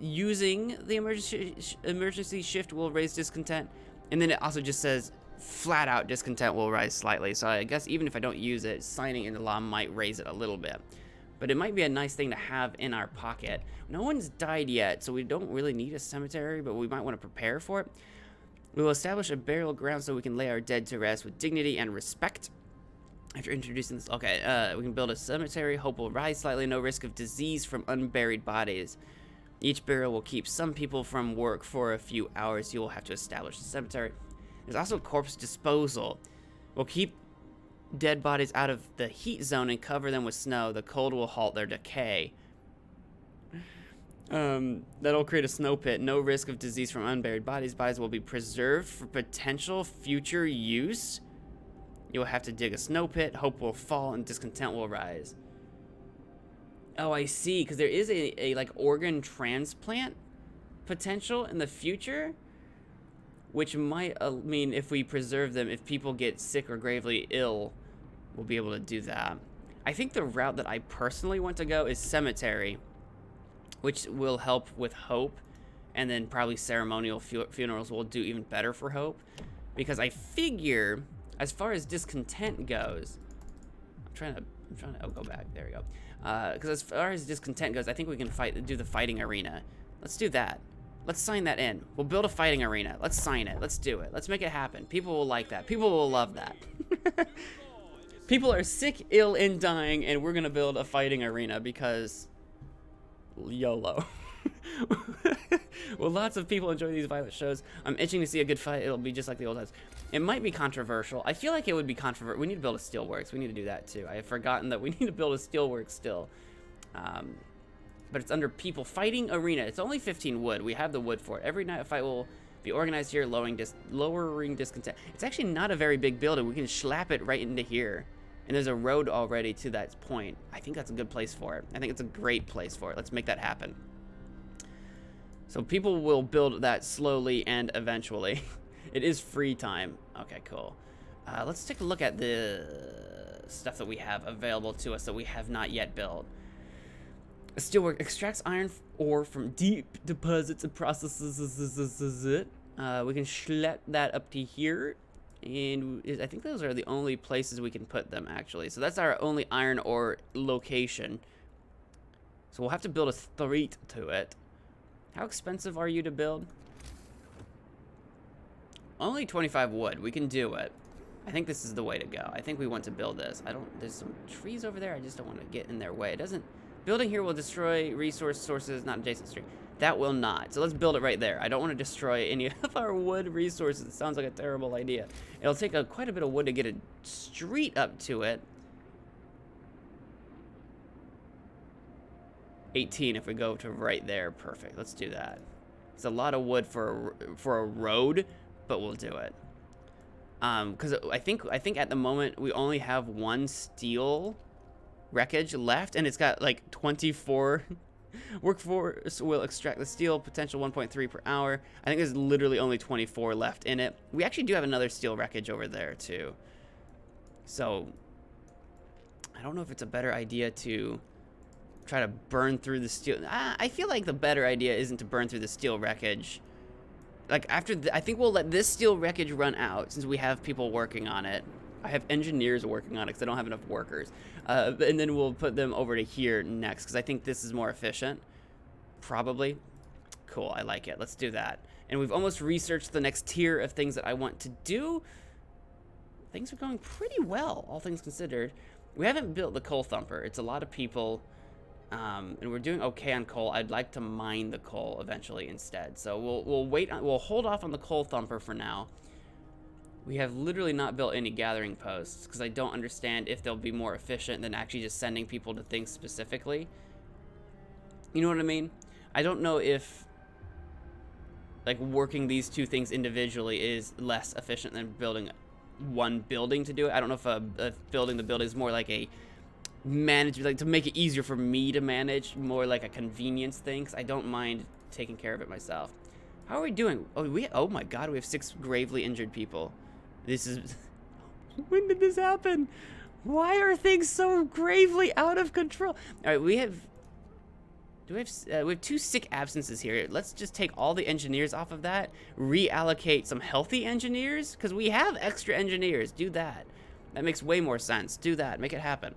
using the emergency shift will raise discontent, and then it also just says flat out discontent will rise slightly. So I guess even if I don't use it, signing into law might raise it a little bit. but it might be a nice thing to have in our pocket. No one's died yet, so we don't really need a cemetery, but we might want to prepare for it. We will establish a burial ground so we can lay our dead to rest with dignity and respect. After introducing this, okay, we can build a cemetery. Hope will rise slightly. No risk of disease from unburied bodies. Each burial will keep some people from work for a few hours. You will have to establish a cemetery. There's also corpse disposal. We'll keep dead bodies out of the heat zone and cover them with snow. The cold will halt their decay. That'll create a snow pit. No risk of disease from unburied bodies. Bodies will be preserved for potential future use. You'll have to dig a snow pit. Hope will fall and discontent will rise. Oh, I see. Because there is a like organ transplant potential in the future, which might mean if we preserve them, if people get sick or gravely ill, we'll be able to do that. I think the route that I personally want to go is cemetery, which will help with hope, and then probably ceremonial funerals will do even better for hope, because I figure as far as discontent goes, I'm trying to go back. There we go. Because as far as discontent goes, I think we can do the fighting arena. Let's do that. Let's sign that in. We'll build a fighting arena. Let's sign it. Let's do it. Let's make it happen. People will like that. People will love that. People are sick, ill, and dying, and we're gonna build a fighting arena because YOLO. Well, lots of people enjoy these violent shows. I'm itching to see a good fight. It'll be just like the old times. It might be controversial. I feel like it would be controversial. We need to build a steelworks. We need to do that too. I have forgotten that we need to build a steelworks still. But it's under people. Fighting arena. It's only 15 wood. We have the wood for it. Every night a fight will be organized here, lowering discontent. It's actually not a very big building. We can slap it right into here. And there's a road already to that point. I think that's a good place for it. I think it's a great place for it. Let's make that happen. So people will build that slowly and eventually. It is free time. Okay, cool. Let's take a look at the stuff that we have available to us that we have not yet built. Steelwork extracts iron ore from deep deposits and processes it. We can schlep that up to here. And I think those are the only places we can put them, actually. So that's our only iron ore location. So we'll have to build a street to it. How expensive are you to build? Only 25 wood. We can do it. I think this is the way to go. I think we want to build this. There's some trees over there. I just don't want to get in their way. It doesn't... Building here will destroy resource sources not adjacent to street. That will not. So let's build it right there. I don't want to destroy any of our wood resources. It sounds like a terrible idea. It'll take quite a bit of wood to get a street up to it. 18 if we go to right there. Perfect. Let's do that. It's a lot of wood for a road, but we'll do it. Because I think at the moment we only have one steel wreckage left, and it's got like 24. Workforce will extract the steel, potential 1.3 per hour. I think there's literally only 24 left in it. We actually do have another steel wreckage over there too. So I don't know if it's a better idea to try to burn through the steel. I feel like the better idea isn't to burn through the steel wreckage. Like after I think we'll let this steel wreckage run out since we have people working on it. I have engineers working on it because I don't have enough workers. And then we'll put them over to here next because I think this is more efficient. Probably. Cool, I like it. Let's do that. And we've almost researched the next tier of things that I want to do. Things are going pretty well, all things considered. We haven't built the coal thumper. It's a lot of people. And we're doing okay on coal. I'd like to mine the coal eventually instead. So we'll hold off on the coal thumper for now. We have literally not built any gathering posts because I don't understand if they'll be more efficient than actually just sending people to things specifically. You know what I mean? I don't know if like working these two things individually is less efficient than building one building to do it. I don't know if building the building is more like a manage, like to make it easier for me to manage, more like a convenience thing. 'Cause I don't mind taking care of it myself. How are we doing? Oh my God, we have 6 gravely injured people. This is... When did this happen? Why are things so gravely out of control? All right, we have 2 sick absences here. Let's just take all the engineers off of that, reallocate some healthy engineers, because we have extra engineers. Do that. That makes way more sense. Do that. Make it happen.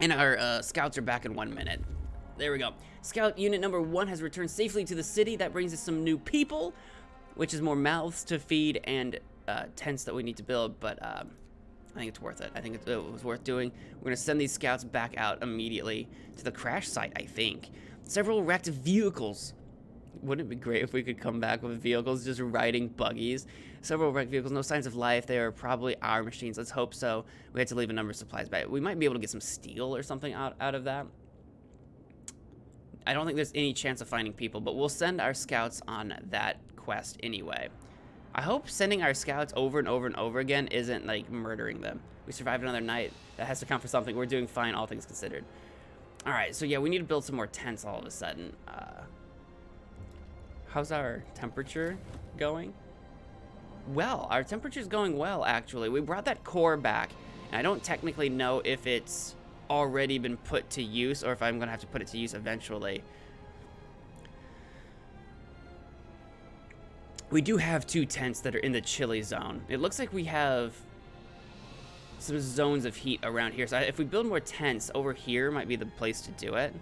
And our scouts are back in 1 minute. There we go. Scout unit number 1 has returned safely to the city. That brings us some new people, which is more mouths to feed and tents that we need to build, but I think it's worth it. I think it was worth doing. We're going to send these scouts back out immediately to the crash site, I think. Several wrecked vehicles. Wouldn't it be great if we could come back with vehicles just riding buggies? Several wrecked vehicles, no signs of life. They are probably our machines. Let's hope so. We had to leave a number of supplies back. We might be able to get some steel or something out of that. I don't think there's any chance of finding people, but we'll send our scouts on that quest anyway. I hope sending our scouts over and over and over again isn't like murdering them. We survived another night. That has to count for something. We're doing fine, all things considered. All right, so yeah, we need to build some more tents all of a sudden. How's our temperature going? Well, our temperature's going well, actually. We brought that core back, and I don't technically know if it's already been put to use or if I'm gonna have to put it to use eventually. We do have 2 tents that are in the chilly zone. It looks like we have some zones of heat around here. So if we build more tents, over here might be the place to do it.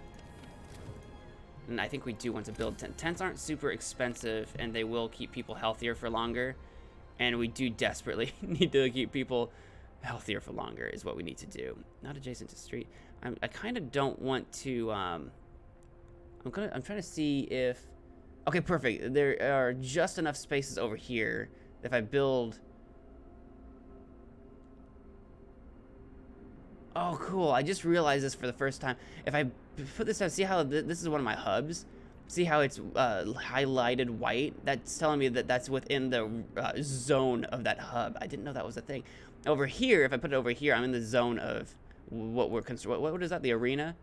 And I think we do want to build tents. Tents aren't super expensive, and they will keep people healthier for longer. And we do desperately need to keep people healthier for longer is what we need to do. Not adjacent to street. I kind of don't want to. I'm trying to see if. Okay, perfect. There are just enough spaces over here. If I build. Oh, cool. I just realized this for the first time. If I put this down, see how this is one of my hubs? See how it's highlighted white? That's telling me that that's within the zone of that hub. I didn't know that was a thing. Over here, if I put it over here, I'm in the zone of what we're what is that? The arena?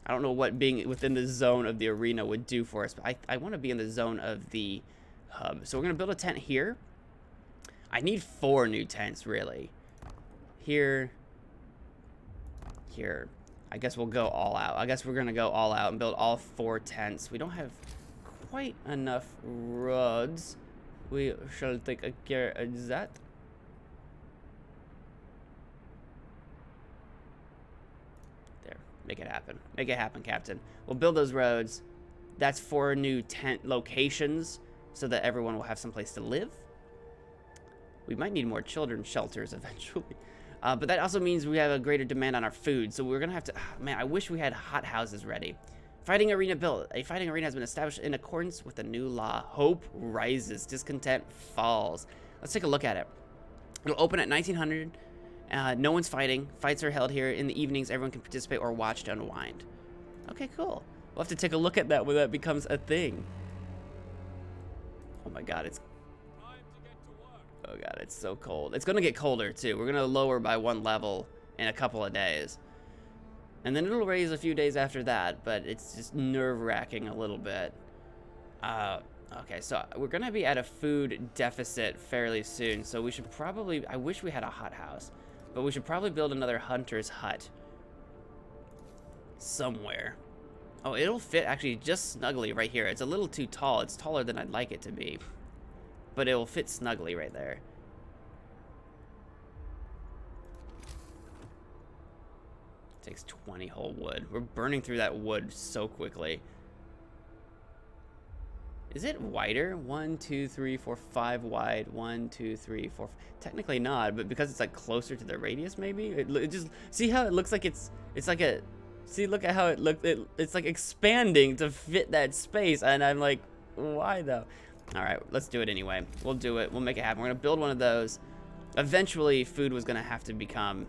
I don't know what being within the zone of the arena would do for us, but I want to be in the zone of the hub. So we're going to build a tent here. I need 4 new tents, really. Here. I guess we'll go all out. I guess we're going to go all out and build all 4 tents. We don't have quite enough rods. We shall take a care of that. There. Make it happen. Make it happen, Captain. We'll build those roads. That's 4 new tent locations so that everyone will have some place to live. We might need more children's shelters eventually. But that also means we have a greater demand on our food. So we're going to have to... man, I wish we had hot houses ready. Fighting arena built. A fighting arena has been established in accordance with the new law. Hope rises. Discontent falls. Let's take a look at it. It'll open at 1900. No one's fighting. Fights are held here. In the evenings, everyone can participate or watch to unwind. Okay, cool. We'll have to take a look at that when that becomes a thing. Oh my god, it's... oh god, it's so cold. It's gonna get colder too. We're gonna lower by 1 level in a couple of days. And then it'll raise a few days after that, but it's just nerve-wracking a little bit. Okay, so we're gonna be at a food deficit fairly soon, so we should probably... I wish we had a hothouse, but we should probably build another hunter's hut. Somewhere. Oh, it'll fit actually just snugly right here. It's a little too tall. It's taller than I'd like it to be. But it will fit snugly right there. It takes 20 whole wood. We're burning through that wood so quickly. Is it wider? 1, 2, 3, 4, 5 wide. 1, 2, 3, 4. Technically not, but because it's like closer to the radius, maybe. It just see how it looks like it's like a. See, look at how it looked. It's like expanding to fit that space, and I'm like, why though? All right, let's do it anyway. We'll do it. We'll make it happen. We're gonna build one of those. Eventually, food was gonna have to become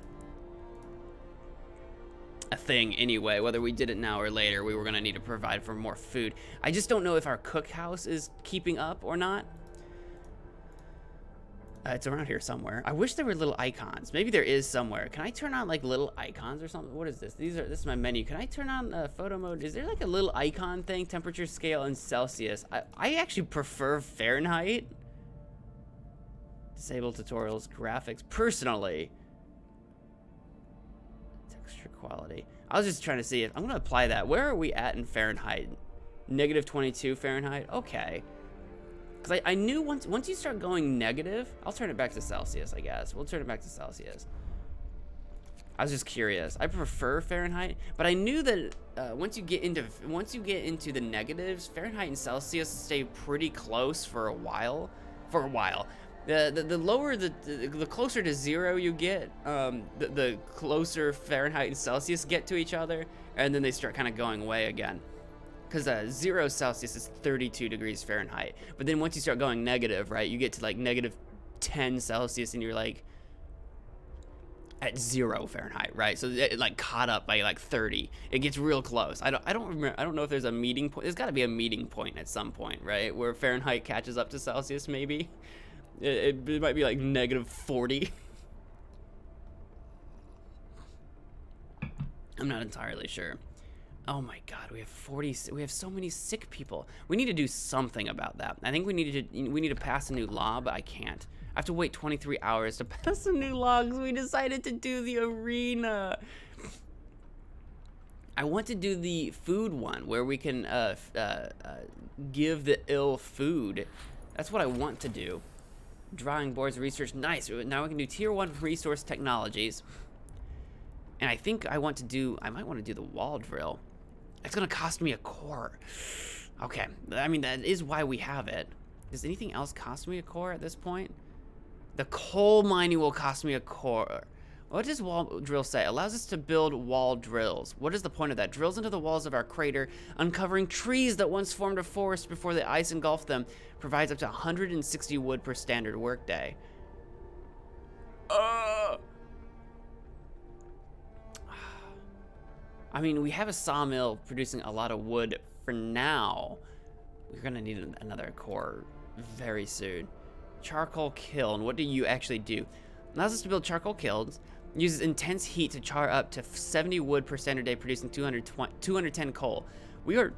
a thing anyway. Whether we did it now or later, we were gonna need to provide for more food. I just don't know if our cookhouse is keeping up or not. It's around here somewhere. I wish there were little icons. Maybe there is somewhere. Can I turn on like little icons or something? What is this? This is my menu. Can I turn on photo mode? Is there like a little icon thing? Temperature scale in Celsius. I actually prefer Fahrenheit. Disable tutorials, graphics. Personally. Texture quality. I was just trying to see if I'm gonna apply that. Where are we at in Fahrenheit? -22 Fahrenheit. Okay. Because I knew once you start going negative, I'll turn it back to Celsius, I guess. We'll turn it back to Celsius. I was just curious. I prefer Fahrenheit, but I knew that once you get into the negatives, Fahrenheit and Celsius stay pretty close for a while. The lower the closer to 0 you get, the closer Fahrenheit and Celsius get to each other, and then they start kind of going away again. Because 0 Celsius is 32 degrees Fahrenheit, but then once you start going negative, right, you get to like negative 10 Celsius, and you're like at 0 Fahrenheit, right? So it like caught up by like 30. It gets real close. I don't remember. I don't know if there's a meeting point. There's got to be a meeting point at some point, right, where Fahrenheit catches up to Celsius. Maybe it might be like negative 40. I'm not entirely sure. Oh my God, we have 40. We have so many sick people. We need to do something about that. I think we need to pass a new law, but I can't. I have to wait 23 hours to pass a new law because we decided to do the arena. I want to do the food one where we can give the ill food. That's what I want to do. Drawing boards, research, nice. Now we can do tier 1 resource technologies. And I think I might want to do the wall drill. It's gonna cost me a core. Okay, I mean, that is why we have it. Does anything else cost me a core at this point? The coal mining will cost me a core. What does wall drill say? Allows us to build wall drills. What is the point of that? Drills into the walls of our crater, uncovering trees that once formed a forest before the ice engulfed them. Provides up to 160 wood per standard workday. I mean, we have a sawmill producing a lot of wood for now. We're gonna need another core very soon. Charcoal kiln, what do you actually do? Allows us to build charcoal kilns, uses intense heat to char up to 70 wood per standard day, producing 210 coal. We are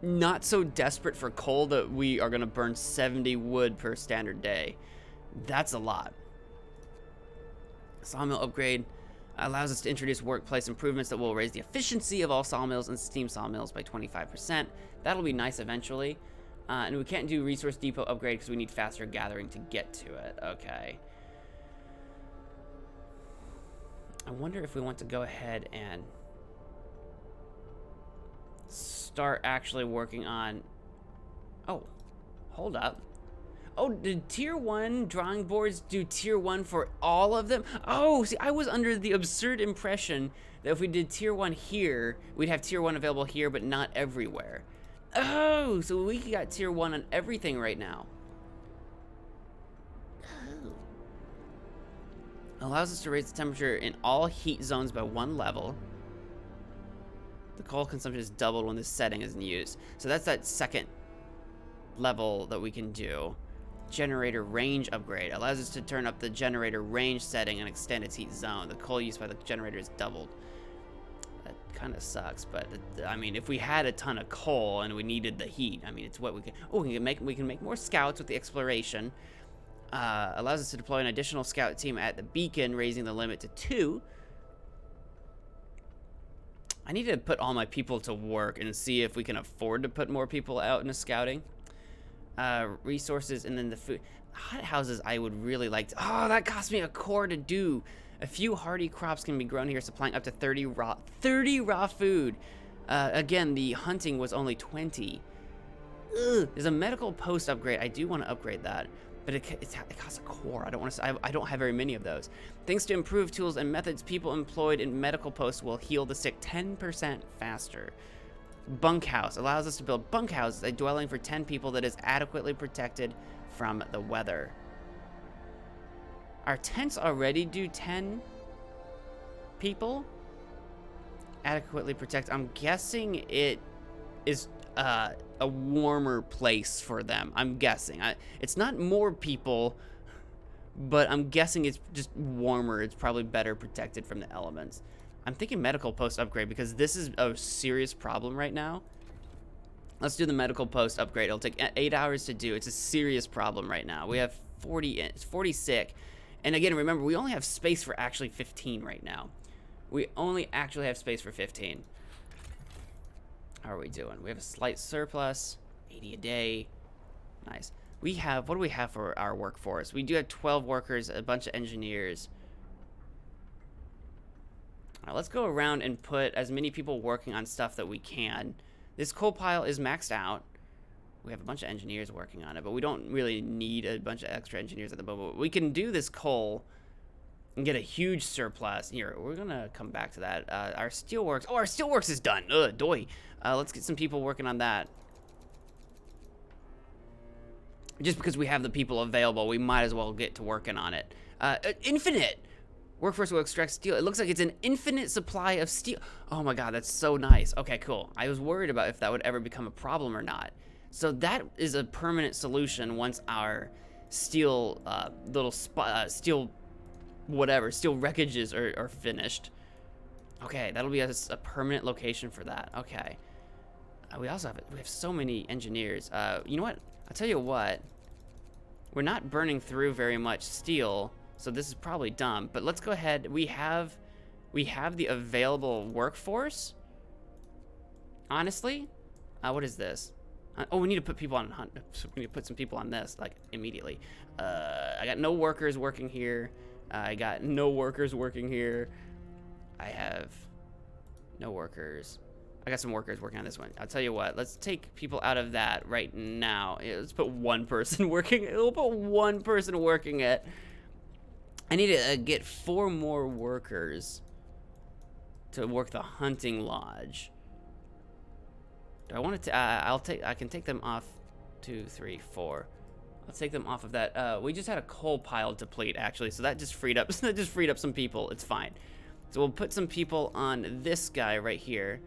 not so desperate for coal that we are gonna burn 70 wood per standard day. That's a lot. Sawmill upgrade. Allows us to introduce workplace improvements that will raise the efficiency of all sawmills and steam sawmills by 25%. That'll be nice eventually. And we can't do resource depot upgrade because we need faster gathering to get to it. Okay. I wonder if we want to go ahead and start actually working on... Oh, hold up. Oh, did tier 1 drawing boards do tier 1 for all of them? Oh, see, I was under the absurd impression that if we did tier 1 here, we'd have tier 1 available here, but not everywhere. Oh, so we got tier 1 on everything right now. Oh. Allows us to raise the temperature in all heat zones by 1 level. The coal consumption is doubled when this setting is in use. So that's that second level that we can do. Generator range upgrade allows us to turn up the generator range setting and extend its heat zone. The coal used by the generator is doubled. That kind of sucks, but I mean, if we had a ton of coal and we needed the heat, I mean, it's what we can. Oh, we can make more scouts with the exploration. Allows us to deploy an additional scout team at the beacon, raising the limit to 2. I need to put all my people to work and see if we can afford to put more people out into scouting. Resources, and then the food. Hot houses I would really like to... Oh, that cost me a core to do. A few hardy crops can be grown here, supplying up to 30 raw food. Again, the hunting was only 20. Ugh. There's a medical post upgrade. I do want to upgrade that, but it costs a core. I don't want to. I don't have very many of those. Thanks to improved tools and methods, people employed in medical posts will heal the sick 10% faster. Bunkhouse allows us to build bunkhouses, a dwelling for 10 people that is adequately protected from the weather. Our tents already do 10 people? Adequately protect. I'm guessing it is a warmer place for them. I'm guessing. It's not more people, but I'm guessing it's just warmer. It's probably better protected from the elements. I'm thinking medical post upgrade because this is a serious problem right now. Let's do the medical post upgrade. It'll take 8 hours to do. It's a serious problem right now. We have 40 sick. And again, remember, we only have space for actually 15 right now. We only actually have space for 15. How are we doing? We have a slight surplus, 80 a day. Nice. We have, what do we have for our workforce? We do have 12 workers, a bunch of engineers. Now let's go around and put as many people working on stuff that we can. This coal pile is maxed out. We have a bunch of engineers working on it, but we don't really need a bunch of extra engineers at the moment. We can do this coal and get a huge surplus. Here, we're gonna come back to that. Our steelworks. Oh, our steelworks is done. Ugh, doy. Let's get some people working on that. Just because we have the people available, we might as well get to working on it. Infinite workforce will extract steel. It looks like it's an infinite supply of steel. Oh my god, that's so nice. Okay, cool. I was worried about if that would ever become a problem or not. So that is a permanent solution once our steel steel wreckages are finished. Okay, that'll be a permanent location for that. Okay. We have so many engineers. You know what? I'll tell you what. We're not burning through very much steel, so this is probably dumb. But let's go ahead. We have the available workforce. Honestly, what is this? Oh, we need to put people on hunt. So we need to put some people on this like immediately. I got no workers working here. I got no workers working here. I have no workers. I got some workers working on this one. I'll tell you what. Let's take people out of that right now. Yeah, let's put one person working. We'll put one person working it. I need to get 4 more workers to work the hunting lodge. Do I want it to? I can take them off. 2, 3, 4. I'll take them off of that. We just had a coal pile deplete actually, so that just freed up. That just freed up some people. It's fine. So we'll put some people on this guy right here.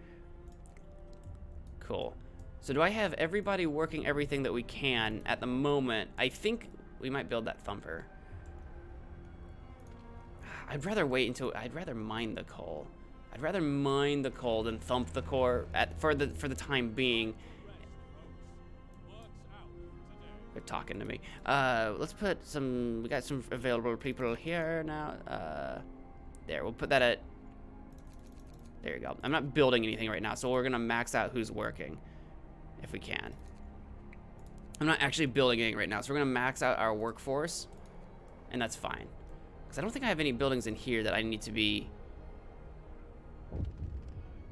Cool. So do I have everybody working everything that we can at the moment? I think we might build that thumper. I'd rather wait until I'd rather mine the coal. I'd rather mine the coal than thump the core for the time being. They're talking to me. Let's put some. We got some available people here now. There, we'll put that at. There you go. I'm not building anything right now, so we're gonna max out who's working, if we can. I'm not actually building anything right now, so we're gonna max out our workforce, and that's fine. Because I don't think I have any buildings in here that I need to be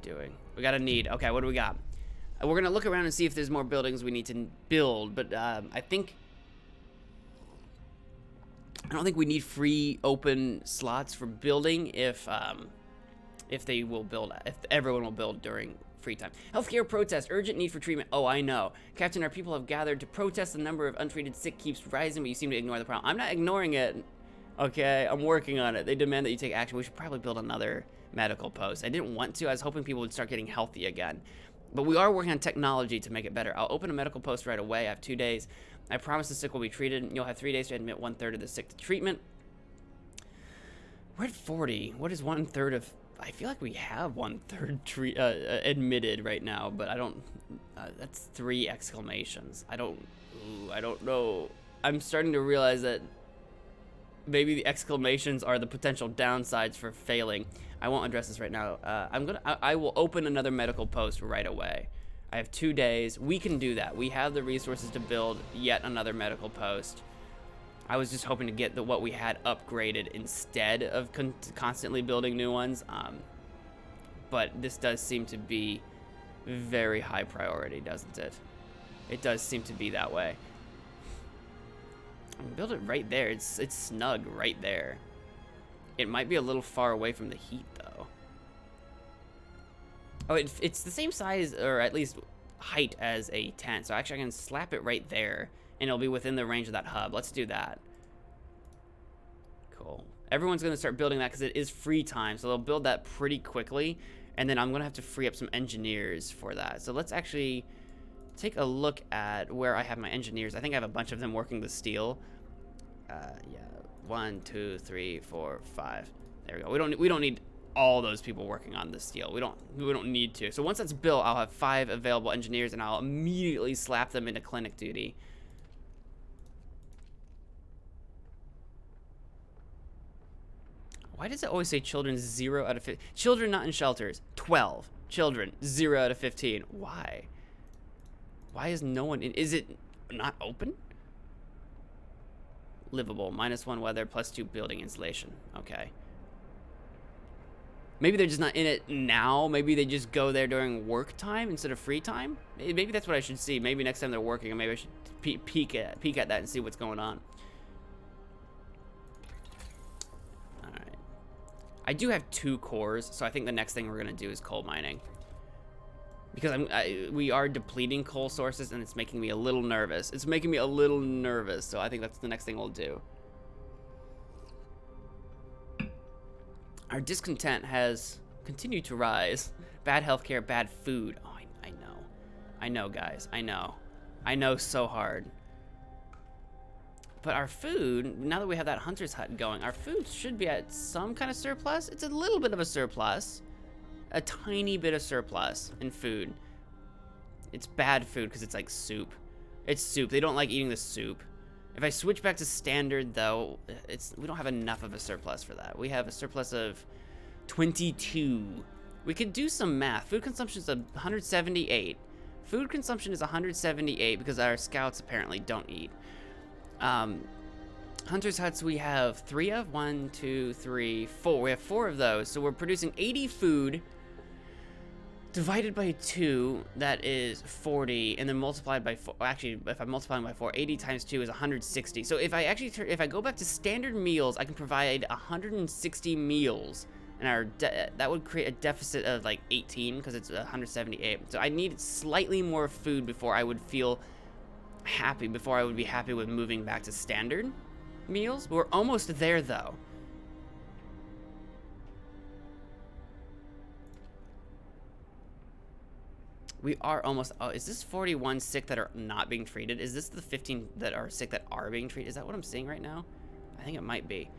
doing. We got a need. Okay, what do we got? We're gonna look around and see if there's more buildings we need to build, but I don't think we need free open slots for building if they will build, if everyone will build during free time. Healthcare protest, urgent need for treatment. Oh, I know. Captain, our people have gathered to protest. The number of untreated sick keeps rising, but you seem to ignore the problem. I'm not ignoring it. Okay, I'm working on it. They demand that you take action. We should probably build another medical post. I didn't want to. I was hoping people would start getting healthy again. But we are working on technology to make it better. I'll open a medical post right away. I have 2 days. I promise the sick will be treated. You'll have 3 days to admit 1/3 of the sick to treatment. We're at 40. What is 1/3 of... I feel like we have 1/3 admitted right now, but I don't... that's 3 exclamations. I don't know. I'm starting to realize that maybe the exclamations are the potential downsides for failing. I won't address this right now. I will open another medical post right away. I have 2 days. We can do that. We have the resources to build yet another medical post. I was just hoping to get what we had upgraded instead of constantly building new ones. But this does seem to be very high priority, doesn't it? It does seem to be that way. Build it right there. It's snug right there. It might be a little far away from the heat, though. Oh, it's the same size, or at least height, as a tent. So actually, I can slap it right there, and it'll be within the range of that hub. Let's do that. Cool. Everyone's going to start building that because it is free time, so they'll build that pretty quickly. And then I'm going to have to free up some engineers for that. So let's actually take a look at where I have my engineers. I think I have a bunch of them working the steel. Yeah, 1, 2, 3, 4, 5. There we go. We don't need all those people working on the steel. We don't need to. So once that's built, I'll have 5 available engineers, and I'll immediately slap them into clinic duty. Why does it always say children 0 out of 15? Children not in shelters, 12. Children 0 out of 15. Why? Why is no one in? Is it not open? Livable, -1 weather, +2 building insulation. Okay. Maybe they're just not in it now. Maybe they just go there during work time instead of free time. Maybe that's what I should see. Maybe next time they're working, maybe I should peek at that and see what's going on. All right. I do have 2 cores, so I think the next thing we're gonna do is coal mining. Because we are depleting coal sources, and it's making me a little nervous. It's making me a little nervous, so I think that's the next thing we'll do. Our discontent has continued to rise. Bad healthcare, bad food. Oh, I know. I know, guys. I know. I know so hard. But our food, now that we have that hunter's hut going, our food should be at some kind of surplus. It's a little bit of a surplus. A tiny bit of surplus in food. It's bad food because it's like soup. It's soup. They don't like eating the soup. If I switch back to standard, though, we don't have enough of a surplus for that. We have a surplus of 22. We could do some math. Food consumption is 178. Food consumption is 178 because our scouts apparently don't eat. Hunter's huts we have 3 of. 1, 2, 3, 4. We have 4 of those, so we're producing 80 food. Divided by 2, that is 40, and then multiplied by 4. Actually, if I'm multiplying by 4, 80 times 2 is 160. So if I go back to standard meals, I can provide 160 meals, and that would create a deficit of like 18 because it's 178. So I need slightly more food before I would feel happy. Before I would be happy with moving back to standard meals. We're almost there though. We are almost, oh, is this 41 sick that are not being treated? Is this the 15 that are sick that are being treated? Is that what I'm seeing right now? I think it might be.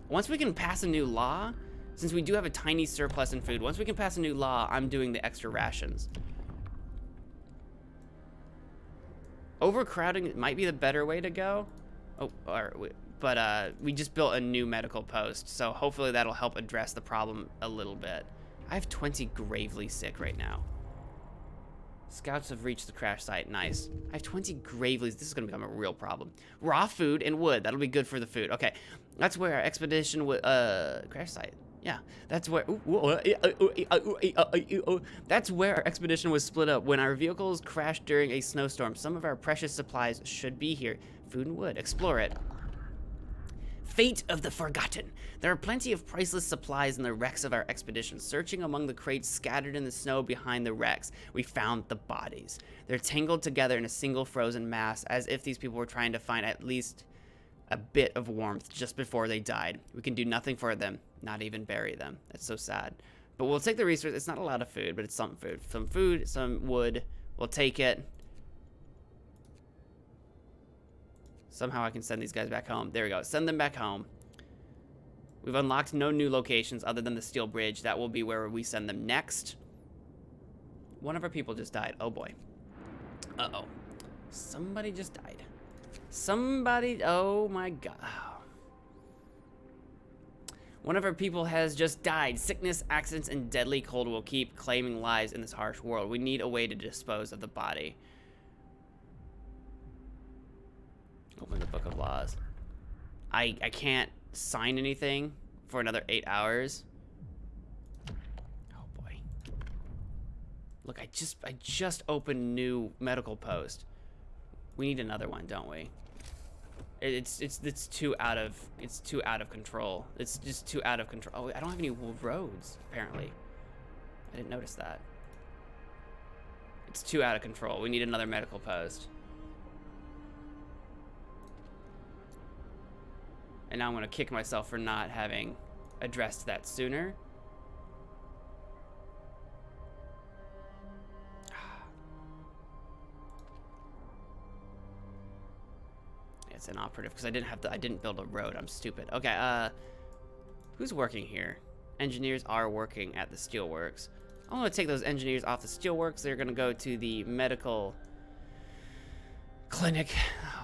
Once we can pass a new law, since we do have a tiny surplus in food, once we can pass a new law, I'm doing the extra rations. Overcrowding might be the better way to go. Oh, but we just built a new medical post, so hopefully that'll help address the problem a little bit. I have 20 gravely sick right now. Scouts have reached the crash site. Nice. I have 20 gravely. This is going to become a real problem. Raw food and wood. That'll be good for the food. Okay. That's where our expedition would... crash site. Yeah. That's where... That's where our expedition was split up. When our vehicles crashed during a snowstorm, some of our precious supplies should be here. Food and wood. Explore it. Fate of the Forgotten. There are plenty of priceless supplies in the wrecks of our expedition. Searching among the crates scattered in the snow behind the wrecks, we found the bodies. They're tangled together in a single frozen mass, as if these people were trying to find at least a bit of warmth just before they died. We can do nothing for them, not even bury them. That's so sad. But we'll take the resource. It's not a lot of food, but it's some food. Some food, some wood. We'll take it. Somehow I can send these guys back home. There we go. Send them back home. We've unlocked no new locations other than the steel bridge. That will be where we send them next. One of our people just died. Oh, boy. Uh-oh. Somebody just died. Somebody... Oh, my God. One of our people has just died. Sickness, accidents, and deadly cold will keep claiming lives in this harsh world. We need a way to dispose of the body. Open the Book of Laws. I can't sign anything for another 8 hours. Oh boy. Look, I just opened new medical post. We need another one, don't we? It's too out of control. It's just too out of control. Oh, I don't have any roads apparently. I didn't notice that. It's too out of control. We need another medical post. And now I'm going to kick myself for not having addressed that sooner. It's inoperative because I didn't build a road. I'm stupid. Okay, who's working here? Engineers are working at the steelworks. I'm going to take those engineers off the steelworks. They're going to go to the medical clinic.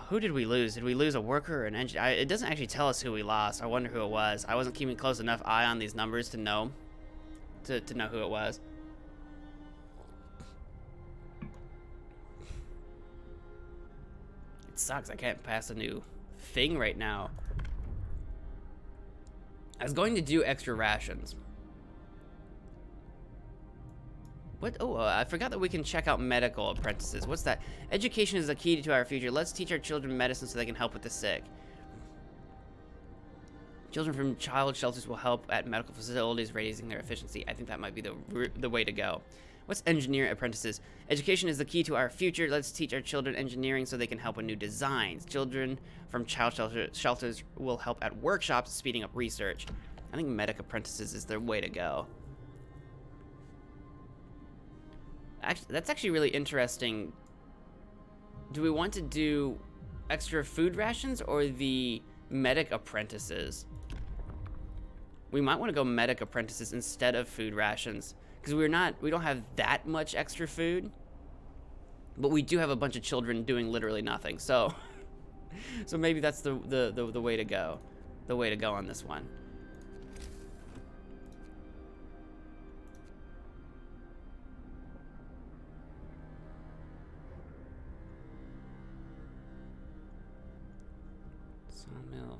Who did we lose? Did we lose a worker or an engineer? It doesn't actually tell us who we lost. I wonder who it was. I wasn't keeping close enough eye on these numbers to know who it was. It sucks. I can't pass a new thing right now. I was going to do extra rations. What? Oh, I forgot that we can check out medical apprentices. What's that? Education is the key to our future. Let's teach our children medicine so they can help with the sick. Children from child shelters will help at medical facilities, raising their efficiency. I think that might be the way to go. What's engineer apprentices? Education is the key to our future. Let's teach our children engineering so they can help with new designs. Children from child shelters will help at workshops, speeding up research. I think medic apprentices is the way to go. Actually, that's actually really interesting. Do we want to do extra food rations or the medic apprentices? We might want to go medic apprentices instead of food rations. Because we don't have that much extra food, but we do have a bunch of children doing literally nothing. So, so maybe that's the way to go, on this one. Sawmill.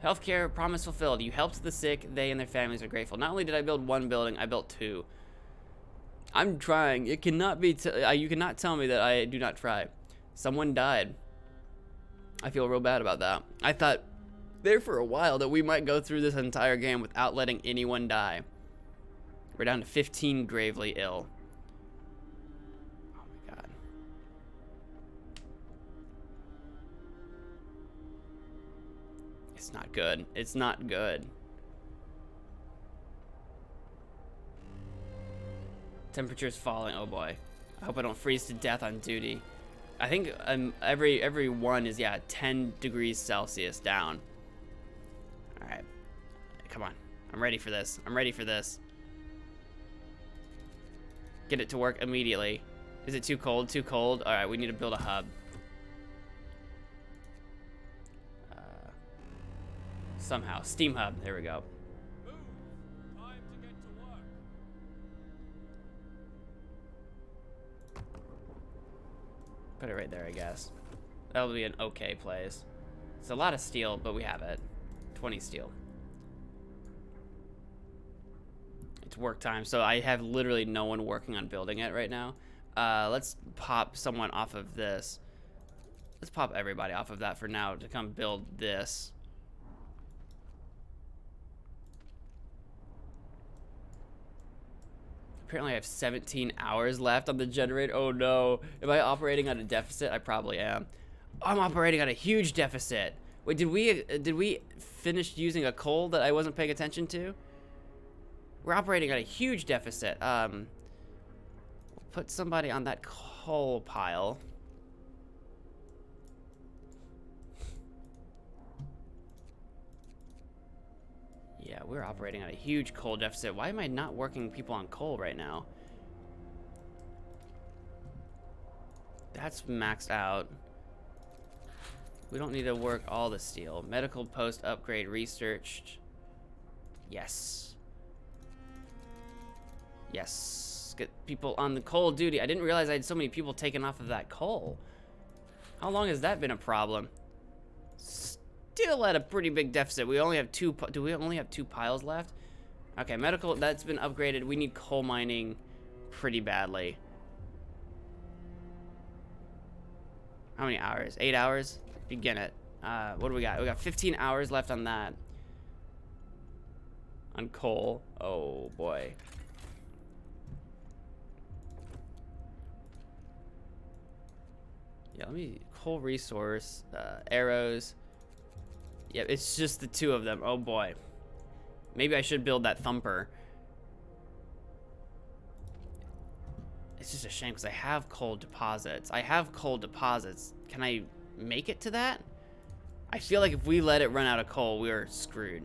Healthcare promise fulfilled. You helped the sick. They and their families are grateful. Not only did I build one building, I built two. I'm trying. It cannot be. You cannot tell me that I do not try. Someone died. I feel real bad about that. I thought there for a while that we might go through this entire game without letting anyone die. We're down to 15 gravely ill. Oh my god. It's not good. It's not good. Temperature's falling. Oh boy. I hope I don't freeze to death on duty. I think every one is, yeah, 10 degrees Celsius down. All right. Come on. I'm ready for this. I'm ready for this. Get it to work immediately. Is it too cold? Too cold? All right, we need to build a hub. Somehow. Steam hub. There we go. Move. Time to get to work. Put it right there, I guess. That'll be an okay place. It's a lot of steel, but we have it. 20 steel. It's work time, so I have literally no one working on building it right now. Let's pop someone off of this. Let's pop everybody off of that for now to come build this. Apparently I have 17 hours left on the generator. Oh no. Am I operating on a deficit? I probably am. I'm operating on a huge deficit. Wait, did we finish using a coal that I wasn't paying attention to? We're operating on a huge deficit. We'll put somebody on that coal pile. Yeah, we're operating on a huge coal deficit. Why am I not working people on coal right now? That's maxed out. We don't need to work all the steel. Medical post upgrade researched. Yes. Yes. Get people on the coal duty. I didn't realize I had so many people taken off of that coal. How long has that been a problem? Still at a pretty big deficit. We only have two. Do we only have 2 piles left? Okay, medical, that's been upgraded. We need coal mining pretty badly. How many hours? 8 hours? Begin it. What do we got? We got 15 hours left on that. On coal. Oh boy. Yeah, let me, coal resource, arrows. Yeah, it's just the 2 of them. Oh boy. Maybe I should build that thumper. It's just a shame because I have coal deposits. Can I make it to that? I feel like if we let it run out of coal, we're screwed.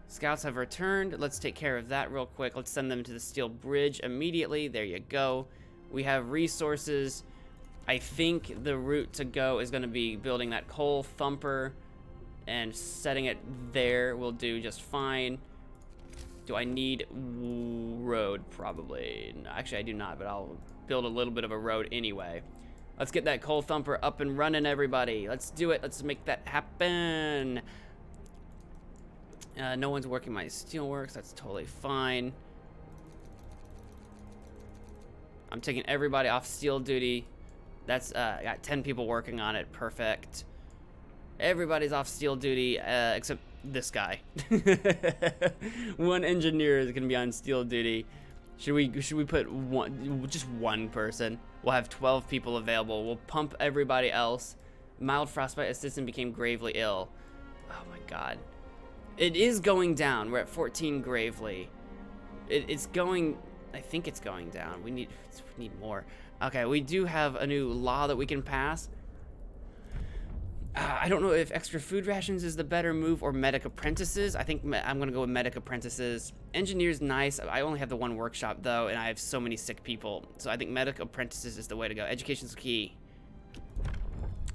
Scouts have returned. Let's take care of that real quick. Let's send them to the steel bridge immediately. There you go. We have resources. I think the route to go is going to be building that coal thumper and setting it there will do just fine. Do I need road? Probably. No, actually, I do not, but I'll build a little bit of a road anyway. Let's get that coal thumper up and running, everybody. Let's do it. Let's make that happen. No one's working my steelworks. That's totally fine. I'm taking everybody off steel duty. That's I got 10 people working on it. Perfect. Everybody's off steel duty except this guy. One engineer is gonna be on steel duty. Should we put just one person? We'll have 12 people available. We'll pump everybody else. Mild frostbite assistant became gravely ill. Oh my god. It is going down. We're at 14 gravely. It's going. I think it's going down. We need more. Okay, we do have a new law that we can pass. I don't know if extra food rations is the better move or medic apprentices. I think I'm gonna go with medic apprentices. Engineers, nice. I only have the one workshop though, and I have so many sick people. So I think medic apprentices is the way to go. Education's key.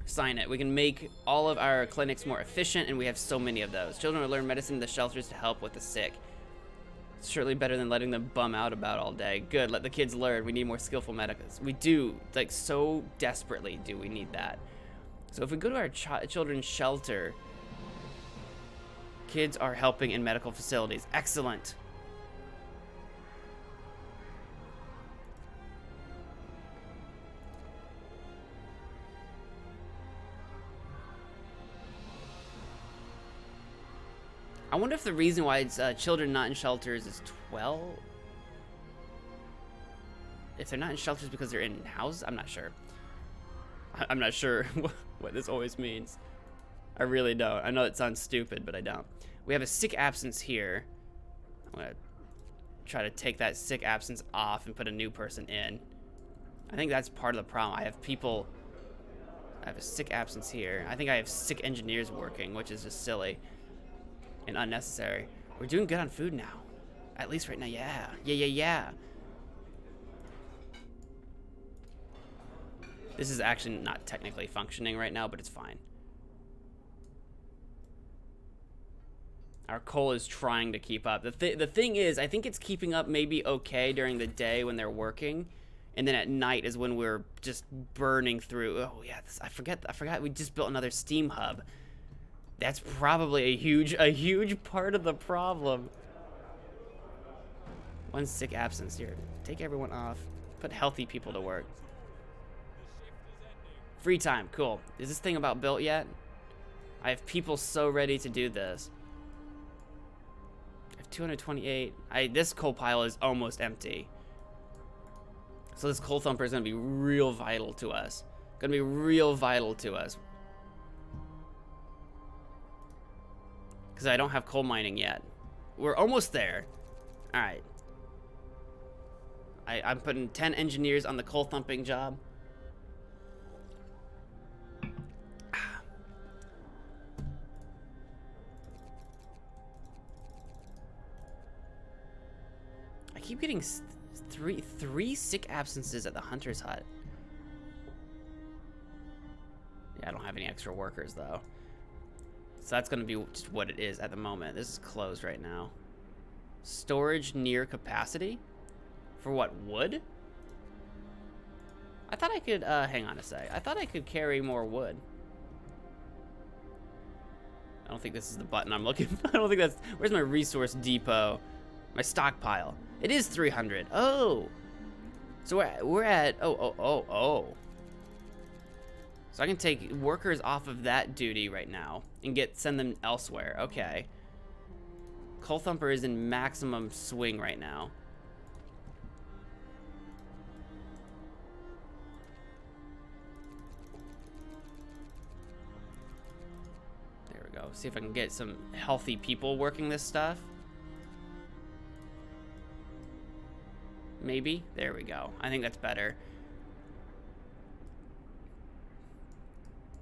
Sign it. We can make all of our clinics more efficient, and we have so many of those. Children will learn medicine in the shelters to help with the sick. It's surely better than letting them bum out about all day. Good, let the kids learn. We need more skillful medics. We do, like, so desperately do we need that. So if we go to our children's shelter, kids are helping in medical facilities. Excellent. I wonder if the reason why it's children not in shelters is 12. If they're not in shelters because they're in houses, I'm not sure. I'm not sure what this always means. I really don't. I know it sounds stupid, but I don't. We have a sick absence here. I'm gonna try to take that sick absence off and put a new person in. I think that's part of the problem. I have a sick absence here. I think I have sick engineers working, which is just silly and unnecessary. We're doing good on food now. At least right now, yeah. Yeah. This is actually not technically functioning right now, but it's fine. Our coal is trying to keep up. The thing is, I think it's keeping up maybe okay during the day when they're working, and then at night is when we're just burning through. Oh yeah, I forgot we just built another steam hub. That's probably a huge part of the problem. One sick absence here. Take everyone off. Put healthy people to work. Free time, cool. Is this thing about built yet? I have people so ready to do this. I have 228. This coal pile is almost empty. So this coal thumper is gonna be real vital to us. Gonna be real vital to us. Because I don't have coal mining yet. We're almost there. All right. I'm putting 10 engineers on the coal thumping job. I keep getting three sick absences at the hunter's hut. Yeah, I don't have any extra workers though. So that's gonna be just what it is at the moment. This is closed right now. Storage near capacity? For what, wood? I thought I could, hang on a sec. I thought I could carry more wood. I don't think this is the button I'm looking for. I don't think that's, where's my resource depot? My stockpile. It is 300. Oh. So we're at, oh. So I can take workers off of that duty right now and send them elsewhere. Okay. Coal thumper is in maximum swing right now. There we go. See if I can get some healthy people working this stuff. Maybe. There we go. I think that's better.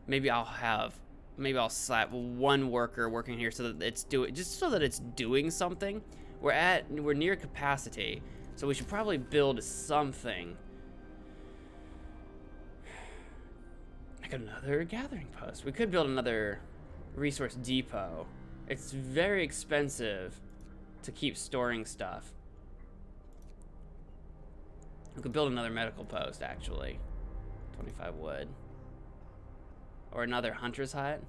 Maybe I'll slap one worker working here so that it's doing something. We're near capacity, so we should probably build something. Like another gathering post. We could build another resource depot. It's very expensive to keep storing stuff. We could build another medical post, actually. 25 wood. Or another hunter's hut.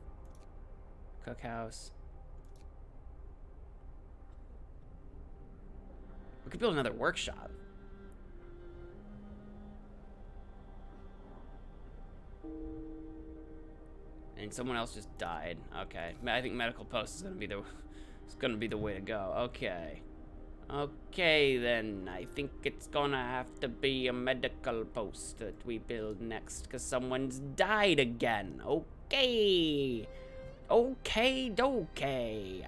Cookhouse. We could build another workshop. And someone else just died. Okay, I think medical post is gonna be the way to go. Okay. Okay, then I think it's gonna have to be a medical post that we build next, because someone's died again. Okay. Okay, dokey.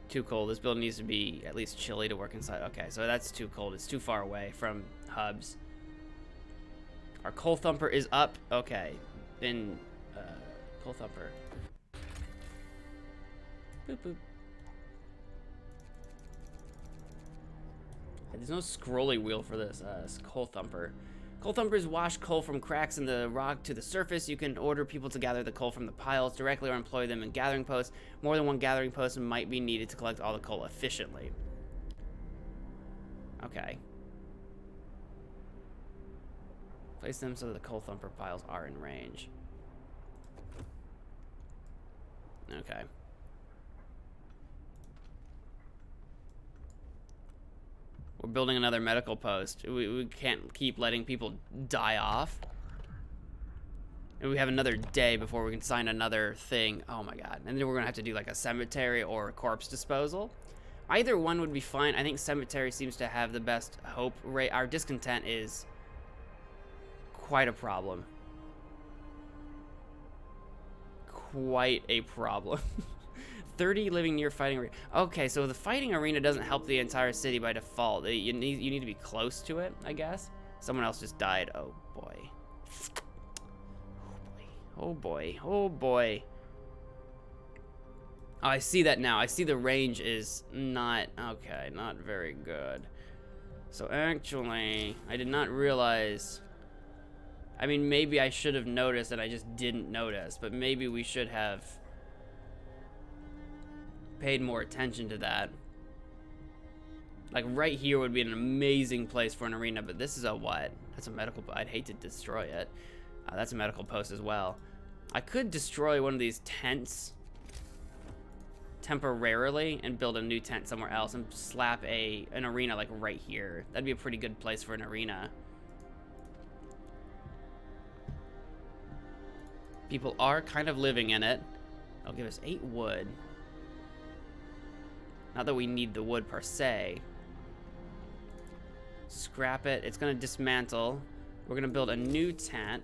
Too cold. This building needs to be at least chilly to work inside. Okay, so that's too cold. It's too far away from hubs. Our coal thumper is up. Okay, then coal thumper. Boop, boop. There's no scrolly wheel for this coal thumper. Coal thumpers wash coal from cracks in the rock to the surface. You can order people to gather the coal from the piles directly or employ them in gathering posts. More than one gathering post might be needed to collect all the coal efficiently. Okay. Place them so that the coal thumper piles are in range. Okay. We're building another medical post. We can't keep letting people die off. And we have another day before we can sign another thing. Oh my god. And then we're gonna have to do like a cemetery or a corpse disposal. Either one would be fine. I think cemetery seems to have the best hope rate. Our discontent is quite a problem. Quite a problem. 30 living near fighting arena. Okay, so the fighting arena doesn't help the entire city by default. You need to be close to it, I guess. Someone else just died. Oh boy. Oh boy. Oh boy. Oh boy. Oh, I see that now. I see the range is not okay, not very good. So actually, I did not realize. I mean, maybe I should have noticed and I just didn't notice, but maybe we should have paid more attention to that. Like right here would be an amazing place for an arena, but this is a what? That's a medical. I'd hate to destroy it. That's a medical post as well. I could destroy one of these tents temporarily and build a new tent somewhere else and slap an arena like right here. That'd be a pretty good place for an arena. People are kind of living in it. That'll give us 8 wood. Not that we need the wood per se. Scrap it. It's gonna dismantle. We're gonna build a new tent.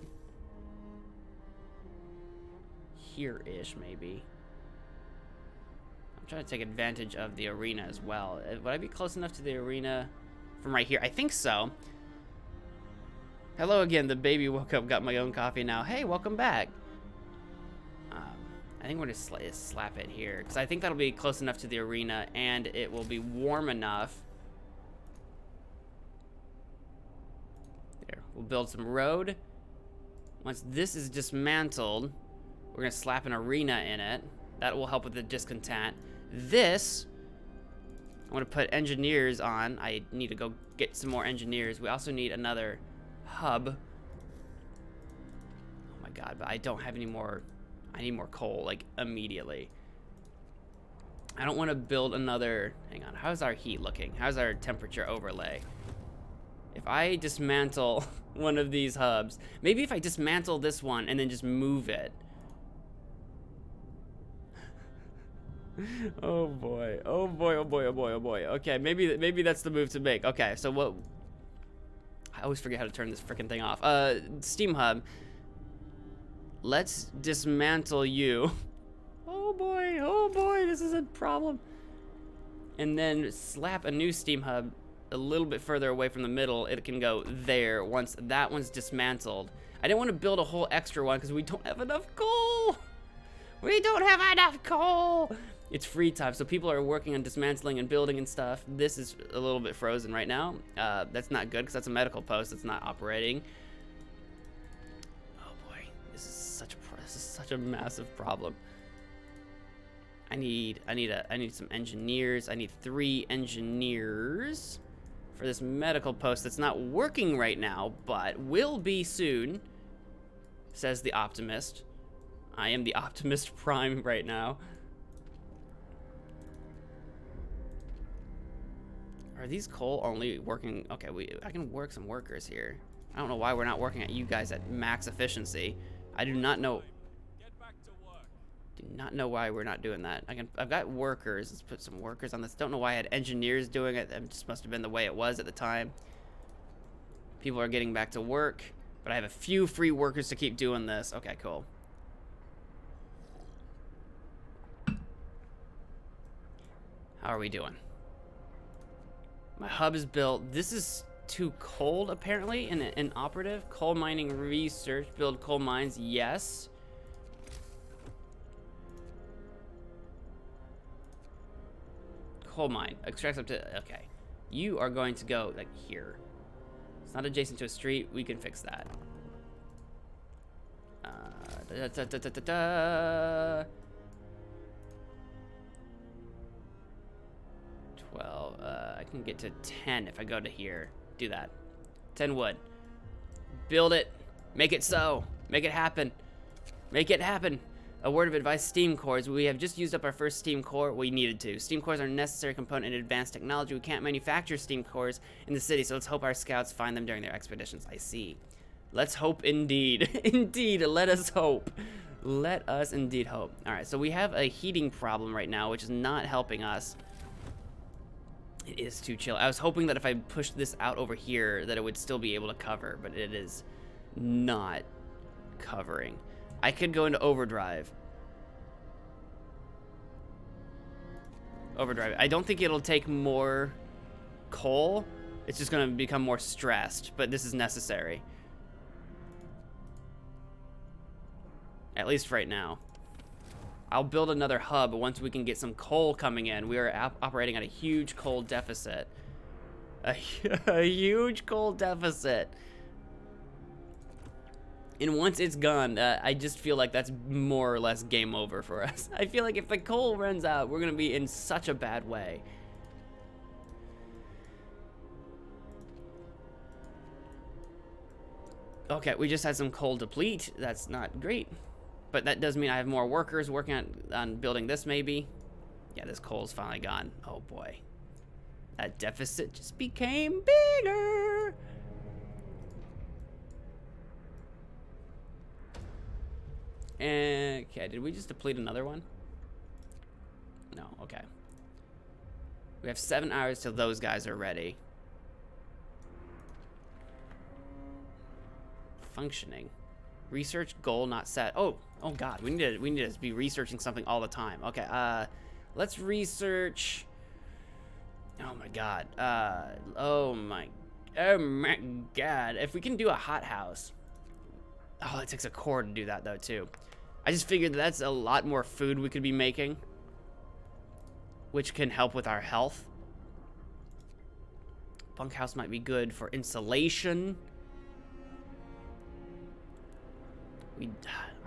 Here-ish, maybe. I'm trying to take advantage of the arena as well. Would I be close enough to the arena from right here? I think so. Hello again. The baby woke up, got my own coffee now. Hey, welcome back. I think we're gonna slap it here because I think that'll be close enough to the arena and it will be warm enough. There, we'll build some road. Once this is dismantled, we're gonna slap an arena in it. That will help with the discontent. This, I'm gonna put engineers on. I need to go get some more engineers. We also need another hub. Oh my god, but I don't have any more. I need more coal, like, immediately. I don't want to build another. Hang on, how's our heat looking? How's our temperature overlay? If I dismantle one of these hubs, maybe if I dismantle this one and then just move it. Oh boy, oh boy, oh boy, oh boy, oh boy. Okay, maybe that's the move to make. Okay, so what? I always forget how to turn this freaking thing off. Steam hub. Let's dismantle you. Oh boy, this is a problem. And then slap a new steam hub a little bit further away from the middle. It can go there once that one's dismantled. I didn't want to build a whole extra one because we don't have enough coal. We don't have enough coal. It's free time, so people are working on dismantling and building and stuff. This is a little bit frozen right now. That's not good because that's a medical post. It's not operating. This is such a massive problem. I need some engineers. I need 3 engineers for this medical post that's not working right now, but will be soon, says the optimist. I am the optimist prime right now. Are these coal only working? Okay, I can work some workers here. I don't know why we're not working at you guys at max efficiency. I do not know. Get back to work. Do not know why we're not doing that. I've got workers. Let's put some workers on this. Don't know why I had engineers doing it. That just must have been the way it was at the time. People are getting back to work, but I have a few free workers to keep doing this. Okay, cool. How are we doing? My hub is built. This is too cold, apparently, in operative. Coal mining research. Build coal mines. Yes. Coal mine. Extracts up to... Okay. You are going to go, like, here. It's not adjacent to a street. We can fix that. 12. I can get to 10 if I go to here. Do that. 10 wood. Build it. Make it so. Make it happen. Make it happen. A word of advice, steam cores. We have just used up our first steam core. We needed to. Steam cores are a necessary component in advanced technology. We can't manufacture steam cores in the city, so let's hope our scouts find them during their expeditions. I see. Let's hope indeed. Indeed, let us hope. Let us indeed hope. All right, so we have a heating problem right now, which is not helping us. It is too chill. I was hoping that if I pushed this out over here that it would still be able to cover, but it is not covering. I could go into overdrive. Overdrive. I don't think it'll take more coal. It's just going to become more stressed, but this is necessary. At least right now. I'll build another hub once we can get some coal coming in. We are operating at a huge coal deficit. A huge coal deficit. And once it's gone, I just feel like that's more or less game over for us. I feel like if the coal runs out, we're going to be in such a bad way. Okay, we just had some coal deplete. That's not great. But that does mean I have more workers working on building this, maybe. Yeah, this coal's finally gone. Oh, boy. That deficit just became bigger. Okay, did we just deplete another one? No, okay. We have 7 hours till those guys are ready. Functioning. Research goal not set. Oh god, we need to be researching something all the time. Okay, let's research. Oh my god. Oh my god. If we can do a hothouse. Oh, it takes a core to do that though too. I just figured that's a lot more food we could be making, which can help with our health. Bunkhouse might be good for insulation.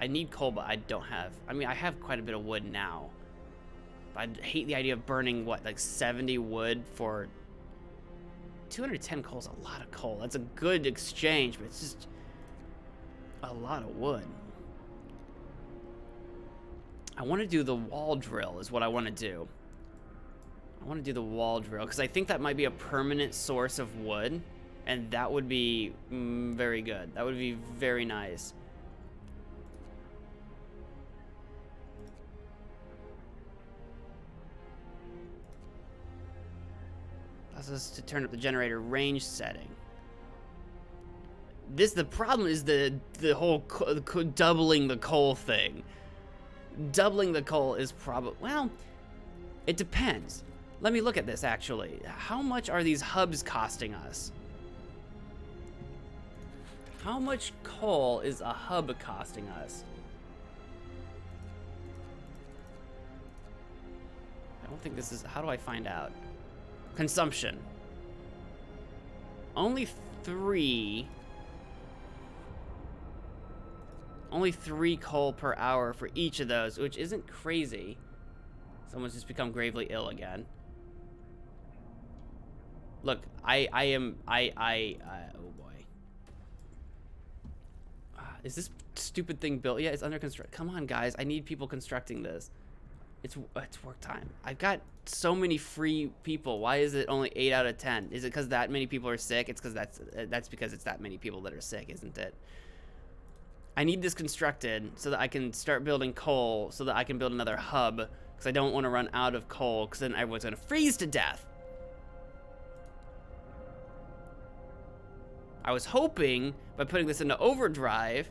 I need coal, but I don't have. I mean, I have quite a bit of wood now. But I hate the idea of burning, what, like 70 wood for 210 coal is a lot of coal. That's a good exchange, but it's just a lot of wood. I want to do the wall drill is what I want to do. I want to do the wall drill because I think that might be a permanent source of wood, and that would be very good. That would be very nice. Allows us to turn up the generator range setting. The problem is the whole doubling the coal thing. Doubling the coal is probably, well, it depends. Let me look at this actually. How much are these hubs costing us? How much coal is a hub costing us? I don't think this is, how do I find out? Consumption. Only 3 coal per hour for each of those, which isn't crazy. Someone's just become gravely ill again. Look, oh boy. Is this stupid thing built? Yeah, it's under construction. Come on, guys. I need people constructing this. It's work time. I've got so many free people. Why is it only 8 out of 10? Is it because that many people are sick? It's because that's because it's that many people that are sick, isn't it? I need this constructed so that I can start building coal, so that I can build another hub, because I don't want to run out of coal, because then everyone's going to freeze to death. I was hoping by putting this into overdrive,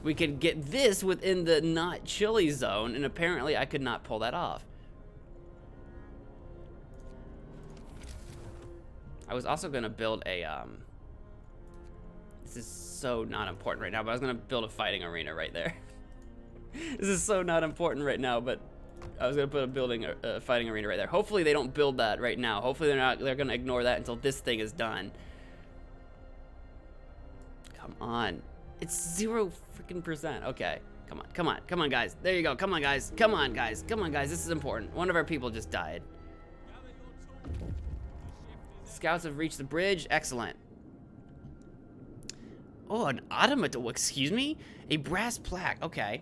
we could get this within the not chilly zone, and apparently I could not pull that off. I was also going to build a, this is so not important right now, but I was going to build a fighting arena right there. This is so not important right now, but I was going to put a fighting arena right there. Hopefully they don't build that right now. Hopefully they're going to ignore that until this thing is done. Come on. It's 0% freaking. Okay. Come on, come on, come on, guys. There you go. Come on, guys. Come on, guys. Come on, guys. This is important. One of our people just died. Scouts have reached the bridge. Excellent. Oh, an automaton. Excuse me? A brass plaque. Okay.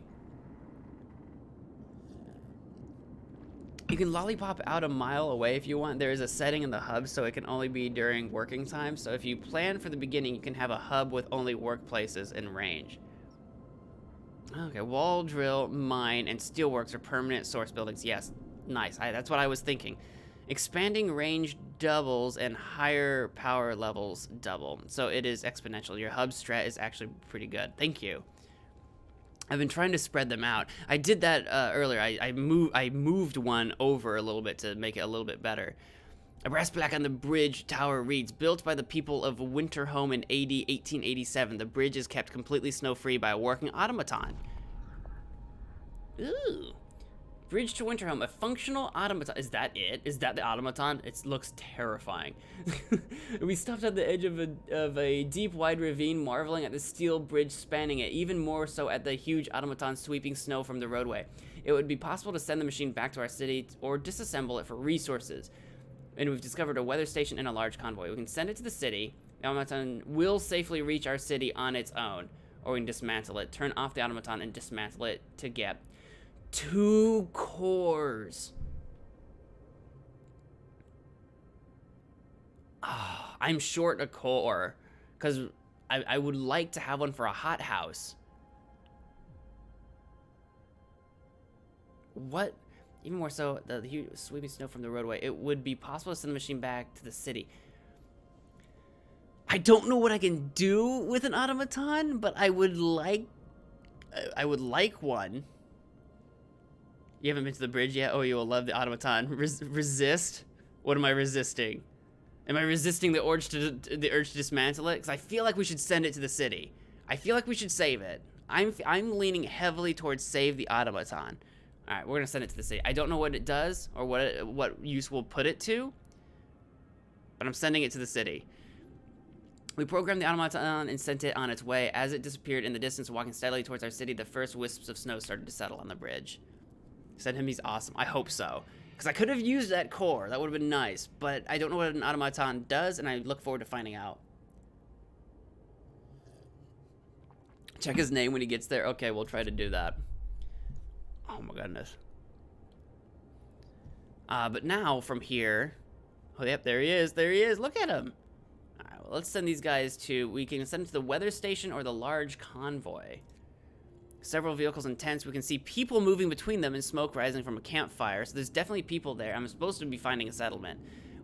You can lollipop out a mile away if you want. There is a setting in the hub, so it can only be during working time. So if you plan for the beginning, you can have a hub with only workplaces in range. Okay, wall, drill, mine, and steelworks are permanent source buildings. Yes, nice. That's what I was thinking. Expanding range doubles and higher power levels double. So it is exponential. Your hub strat is actually pretty good. Thank you. I've been trying to spread them out. I did that earlier. I moved one over a little bit to make it a little bit better. A brass plaque on the bridge tower reads, built by the people of Winterhome in AD 1887. The bridge is kept completely snow-free by a working automaton. Ooh. Bridge to Winterhome, a functional automaton. Is that it? Is that the automaton? It looks terrifying. We stopped at the edge of a deep, wide ravine, marveling at the steel bridge spanning it, even more so at the huge automaton sweeping snow from the roadway. It would be possible to send the machine back to our city or disassemble it for resources. And we've discovered a weather station and a large convoy. We can send it to the city. The automaton will safely reach our city on its own, or we can dismantle it, turn off the automaton, and dismantle it to get 2 cores. Oh, I'm short a core because I would like to have one for a hothouse. What? Even more so, the huge sweeping snow from the roadway. It would be possible to send the machine back to the city. I don't know what I can do with an automaton, but I would like one. You haven't been to the bridge yet? Oh, you will love the automaton. Resist? What am I resisting? Am I resisting the urge to dismantle it? Because I feel like we should send it to the city. I feel like we should save it. I'm leaning heavily towards save the automaton. All right, we're gonna send it to the city. I don't know what it does or what use we'll put it to, but I'm sending it to the city. We programmed the automaton and sent it on its way. As it disappeared in the distance, walking steadily towards our city, the first wisps of snow started to settle on the bridge. Send him, he's awesome. I hope so. Because I could have used that core. That would have been nice. But I don't know what an automaton does, and I look forward to finding out. Check his name when he gets there. Okay, we'll try to do that. Oh my goodness. But now, from here... Oh, yep, there he is. There he is. Look at him. All right, well, let's send these guys to... We can send them to the weather station or the large convoy. Several vehicles and tents. We can see people moving between them and smoke rising from a campfire. So there's definitely people there. I'm supposed to be finding a settlement.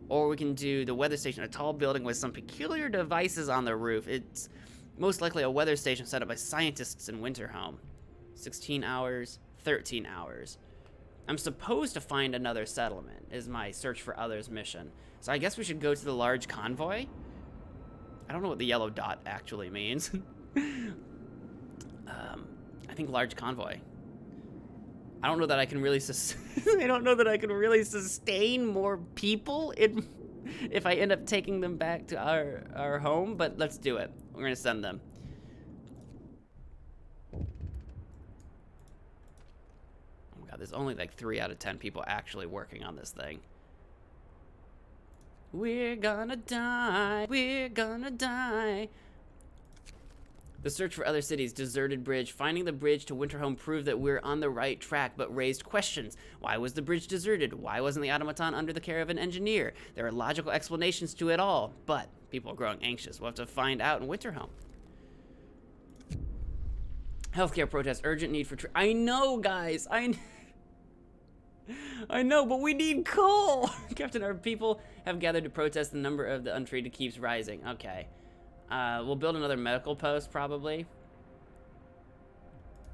Or we can do the weather station, a tall building with some peculiar devices on the roof. It's most likely a weather station set up by scientists in Winterhome. 16 hours, 13 hours. I'm supposed to find another settlement, is my search for others mission. So I guess we should go to the large convoy? I don't know what the yellow dot actually means. I think large convoy. I don't know that I can really I don't know that I can really sustain more people if I end up taking them back to our home, but let's do it. We're gonna send them. Oh my god, there's only like 3 out of 10 people actually working on this thing. We're gonna die. We're gonna die. The search for other cities, deserted bridge. Finding the bridge to Winterhome proved that we're on the right track, but raised questions. Why was the bridge deserted? Why wasn't the automaton under the care of an engineer? There are logical explanations to it all, but people are growing anxious. We'll have to find out in Winterhome. Healthcare protest, urgent need for I know, guys. I know, but we need coal. Captain, our people have gathered to protest. The number of the untreated keeps rising. Okay. We'll build another medical post, probably.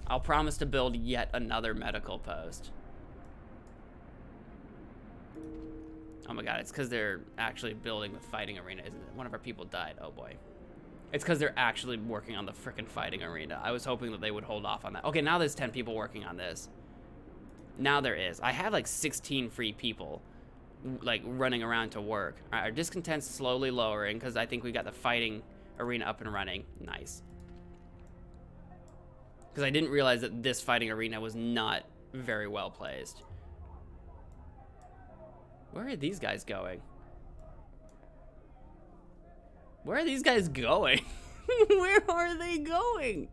I'll promise to build yet another medical post. Oh my god, it's because they're actually building the fighting arena, isn't it? One of our people died. Oh boy. It's because they're actually working on the frickin' fighting arena. I was hoping that they would hold off on that. Okay, now there's 10 people working on this. Now there is. I have like 16 free people like running around to work. All right, our discontent's slowly lowering because I think we got the fighting arena up and running. Nice. Because I didn't realize that this fighting arena was not very well placed. Where are these guys going? Where are these guys going? Where are they going?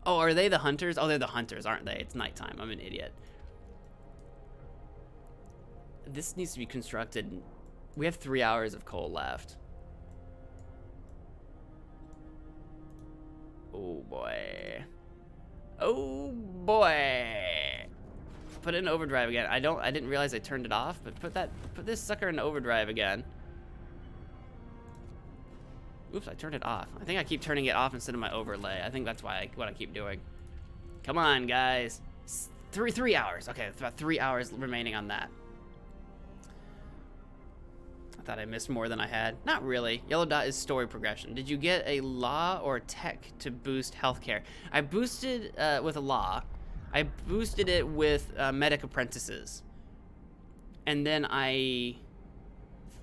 Oh, are they the hunters? Oh, they're the hunters, aren't they? It's nighttime. I'm an idiot. This needs to be constructed. We have 3 hours of coal left. Oh boy. Oh boy. Put it in overdrive again. I didn't realize I turned it off, but put this sucker in overdrive again. Oops, I turned it off. I think I keep turning it off instead of my overlay. I think that's what I keep doing. Come on, guys. 3 hours. Okay, it's about 3 hours remaining on that. I thought I missed more than I had. Not really. Yellow dot is story progression. Did you get a law or tech to boost healthcare? I boosted with a law. I boosted it with medic apprentices. And then I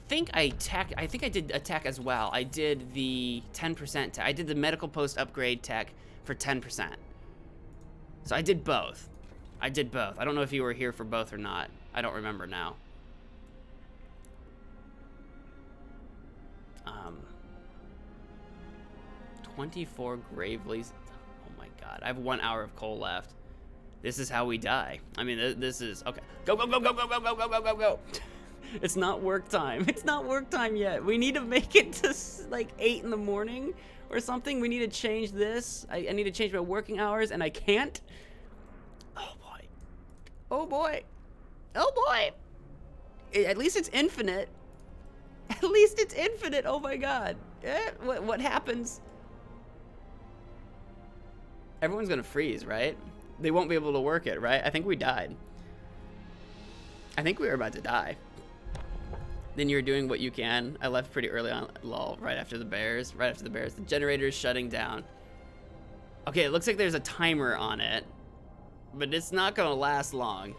think I did a tech as well. I did the 10% tech. I did the medical post upgrade tech for 10%. So I did both. I did both. I don't know if you were here for both or not. I don't remember now. 24 gravely. Oh my god. I have 1 hour of coal left. This is how we die. I mean, this is okay. Go, go, go, go, go, go, go, go, go, go, go. It's not work time. It's not work time yet. We need to make it to like 8 in the morning or something. We need to change this. I need to change my working hours and I can't. Oh boy. Oh boy. Oh boy. At least it's infinite. At least it's infinite. Oh my god. What happens? Everyone's gonna freeze, right? They won't be able to work it, right? I think we died. I think we were about to die. Then you're doing what you can. I left pretty early on, lol, right after the bears. Right after the bears. The generator is shutting down. Okay, it looks like there's a timer on it, but it's not gonna last long.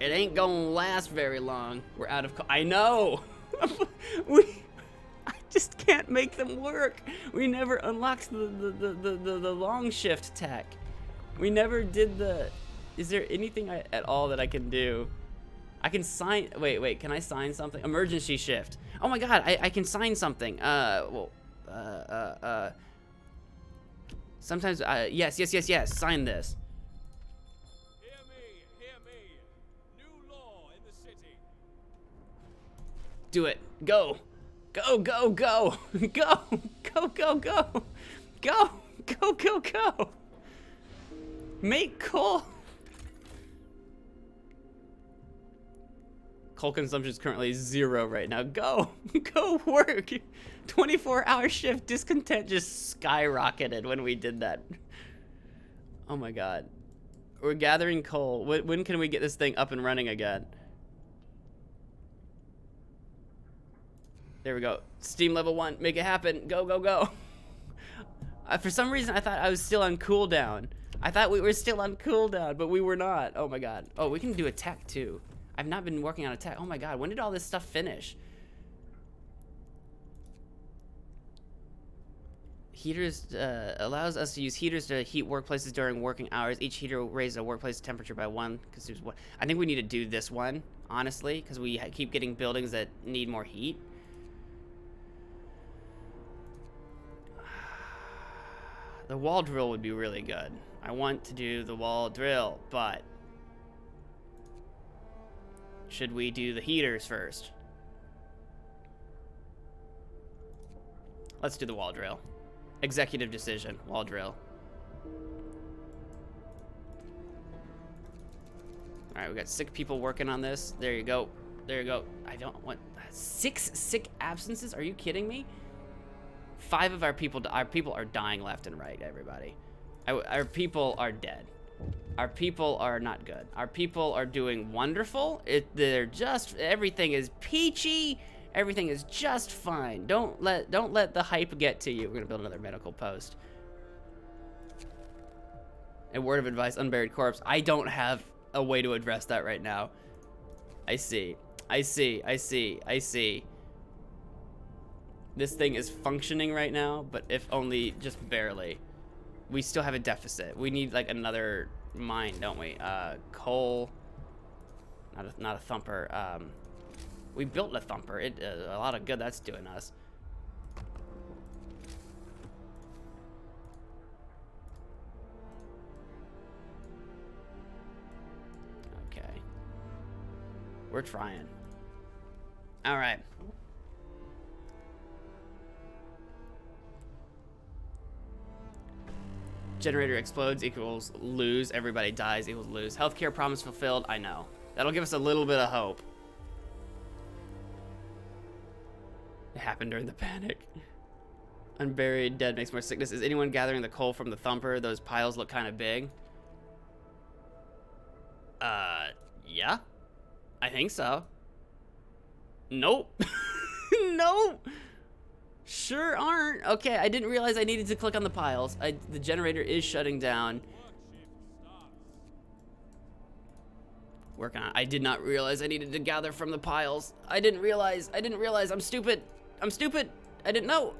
It ain't gonna last very long. We're out of I know! I just can't make them work. We never unlocked the long shift tech. We never did the... Is there anything at all that I can do? I can sign... Wait, can I sign something? Emergency shift. Oh my god, I can sign something. Sometimes, yes, sign this. Hear me. New law in the city. Do it. Go. Go. Go. Make coal. Coal consumption is currently 0 right now. Go work. 24-hour shift. Discontent just skyrocketed when we did that. Oh my god. We're gathering coal. When can we get this thing up and running again? There we go. Steam level 1. Make it happen. Go. For some reason, I thought I was still on cooldown. I thought we were still on cooldown, but we were not. Oh my god. Oh, we can do a tech too. I've not been working on a tech. Oh my god. When did all this stuff finish? Heaters allows us to use heaters to heat workplaces during working hours. Each heater raises a workplace temperature by 1. Because there's one. I think we need to do this one, honestly, because we keep getting buildings that need more heat. The wall drill would be really good. I want to do the wall drill, but should we do the heaters first? Let's do the wall drill. Executive decision, wall drill. All right, we got 6 people working on this. There you go. There you go. I don't want 6 sick absences. Are you kidding me? 5 of our people are dying left and right. Everybody, our people are dead. Our people are not good. Our people are doing wonderful. They're just, everything is peachy. Everything is just fine. Don't let the hype get to you. We're gonna build another medical post. A word of advice: unburied corpse. I don't have a way to address that right now. I see. This thing is functioning right now, but if only just barely. We still have a deficit. We need like another mine, don't we? Coal. Not a thumper. We built a thumper. A lot of good that's doing us. Okay. We're trying. All right. Generator explodes equals lose. Everybody dies equals lose. Healthcare promise fulfilled. I know. That'll give us a little bit of hope. It happened during the panic. Unburied dead makes more sickness. Is anyone gathering the coal from the thumper? Those piles look kind of big. Yeah. I think so. Nope. Nope. Sure aren't. Okay, I didn't realize I needed to click on the piles. The generator is shutting down. Working on. I did not realize I needed to gather from the piles. I didn't realize. I'm stupid. I didn't know.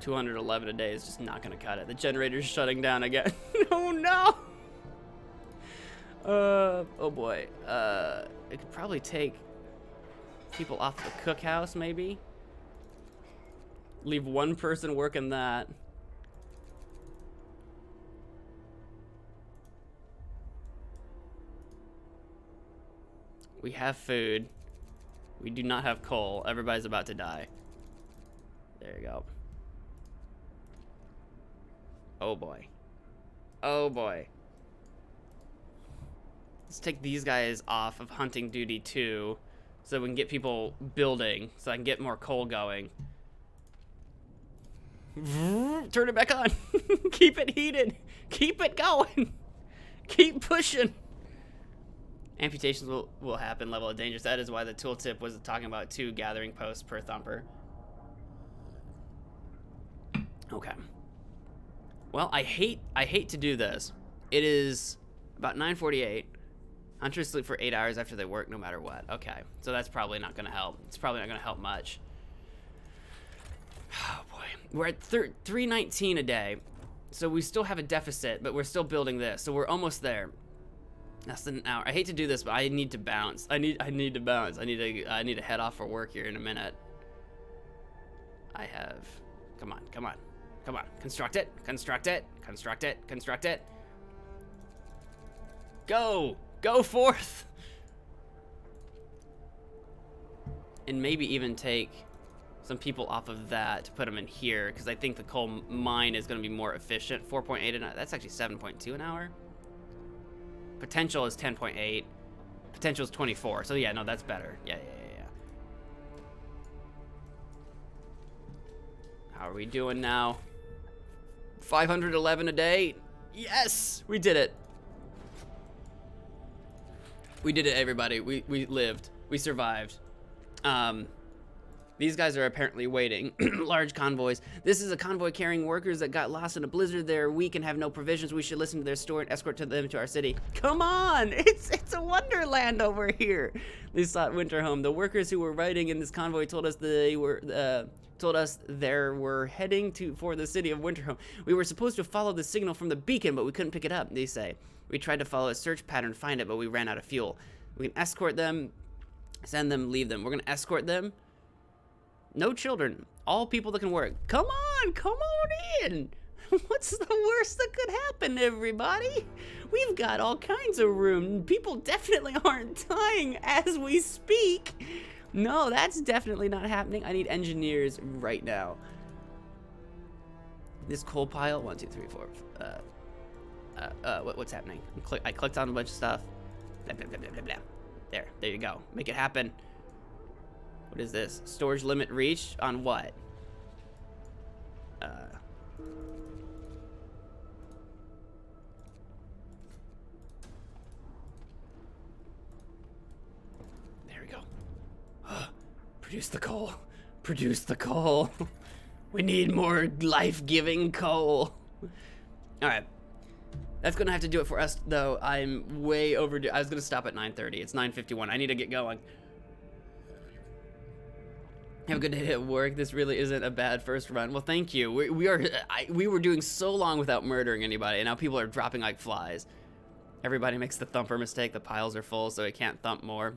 211 a day is just not gonna cut it. The generator's shutting down again. Oh no! Oh boy. It could probably take people off the cookhouse, maybe. Leave one person working that. We have food. We do not have coal. Everybody's about to die. There you go. Oh boy. Oh boy. Let's take these guys off of hunting duty too, so we can get people building, so I can get more coal going. Turn it back on. Keep it heated. Keep it going. Keep pushing. Amputations will happen. Level of danger. That is why the tooltip was talking about 2 gathering posts per thumper. Okay. Well, I hate to do this. It is about 9:48. Hunters sleep for 8 hours after they work, no matter what. Okay, so that's probably not gonna help. It's probably not gonna help much. Oh boy, we're at 319 a day, so we still have a deficit, but we're still building this, so we're almost there. Less than an hour. I hate to do this, but I need to bounce. I need to bounce. I need to head off for work here in a minute. I have. Come on. Construct it. Go forth. And maybe even take some people off of that to put them in here, because I think the coal mine is going to be more efficient. 4.8 an hour. That's actually 7.2 an hour. Potential is 10.8. Potential is 24. So yeah, no, that's better. Yeah. How are we doing now? 511 a day. Yes, we did it. We did it, everybody. We lived. We survived. These guys are apparently waiting. Large convoys. This is a convoy carrying workers that got lost in a blizzard. They're weak and have no provisions. We should listen to their story and escort them to our city. Come on! It's a wonderland over here. They sought winter home. The workers who were riding in this convoy told us told us we're heading for the city of Winterhome. We were supposed to follow the signal from the beacon, but we couldn't pick it up, they say. We tried to follow a search pattern to find it, but we ran out of fuel. We can escort them, send them, leave them. We're gonna escort them. No children. All people that can work. Come on in. What's the worst that could happen, everybody? We've got all kinds of room. People definitely aren't dying as we speak. No, that's definitely not happening. I need engineers right now. This coal pile, 1, 2, 3, 4. What's happening? I clicked on a bunch of stuff. Blah, blah, blah, blah, blah, blah. There you go. Make it happen. What is this? Storage limit reached on what? There we go. Produce the coal. Produce the coal. We need more life-giving coal. All right. That's gonna have to do it for us, though. I'm way overdue. I was gonna stop at 9:30. It's 9:51. I need to get going. Have a good day at work. This really isn't a bad first run. Well, thank you. We were doing so long without murdering anybody, and now people are dropping like flies. Everybody makes the thumper mistake. The piles are full, so it can't thump more.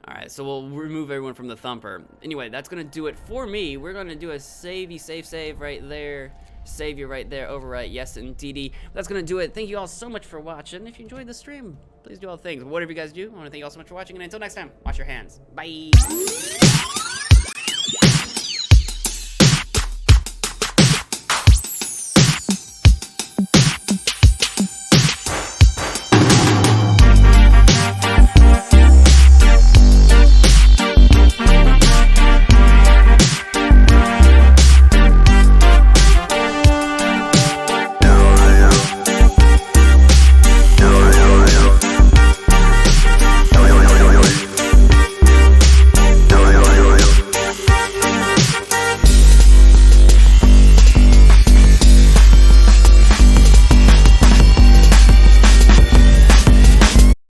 All right, so we'll remove everyone from the thumper. Anyway, that's gonna do it for me. We're gonna do a save right there. Save you right there, overwrite, yes indeedy. That's gonna do it. Thank you all so much for watching. If you enjoyed the stream, please do all things. Whatever you guys do, I wanna thank you all so much for watching, and until next time, wash your hands. Bye.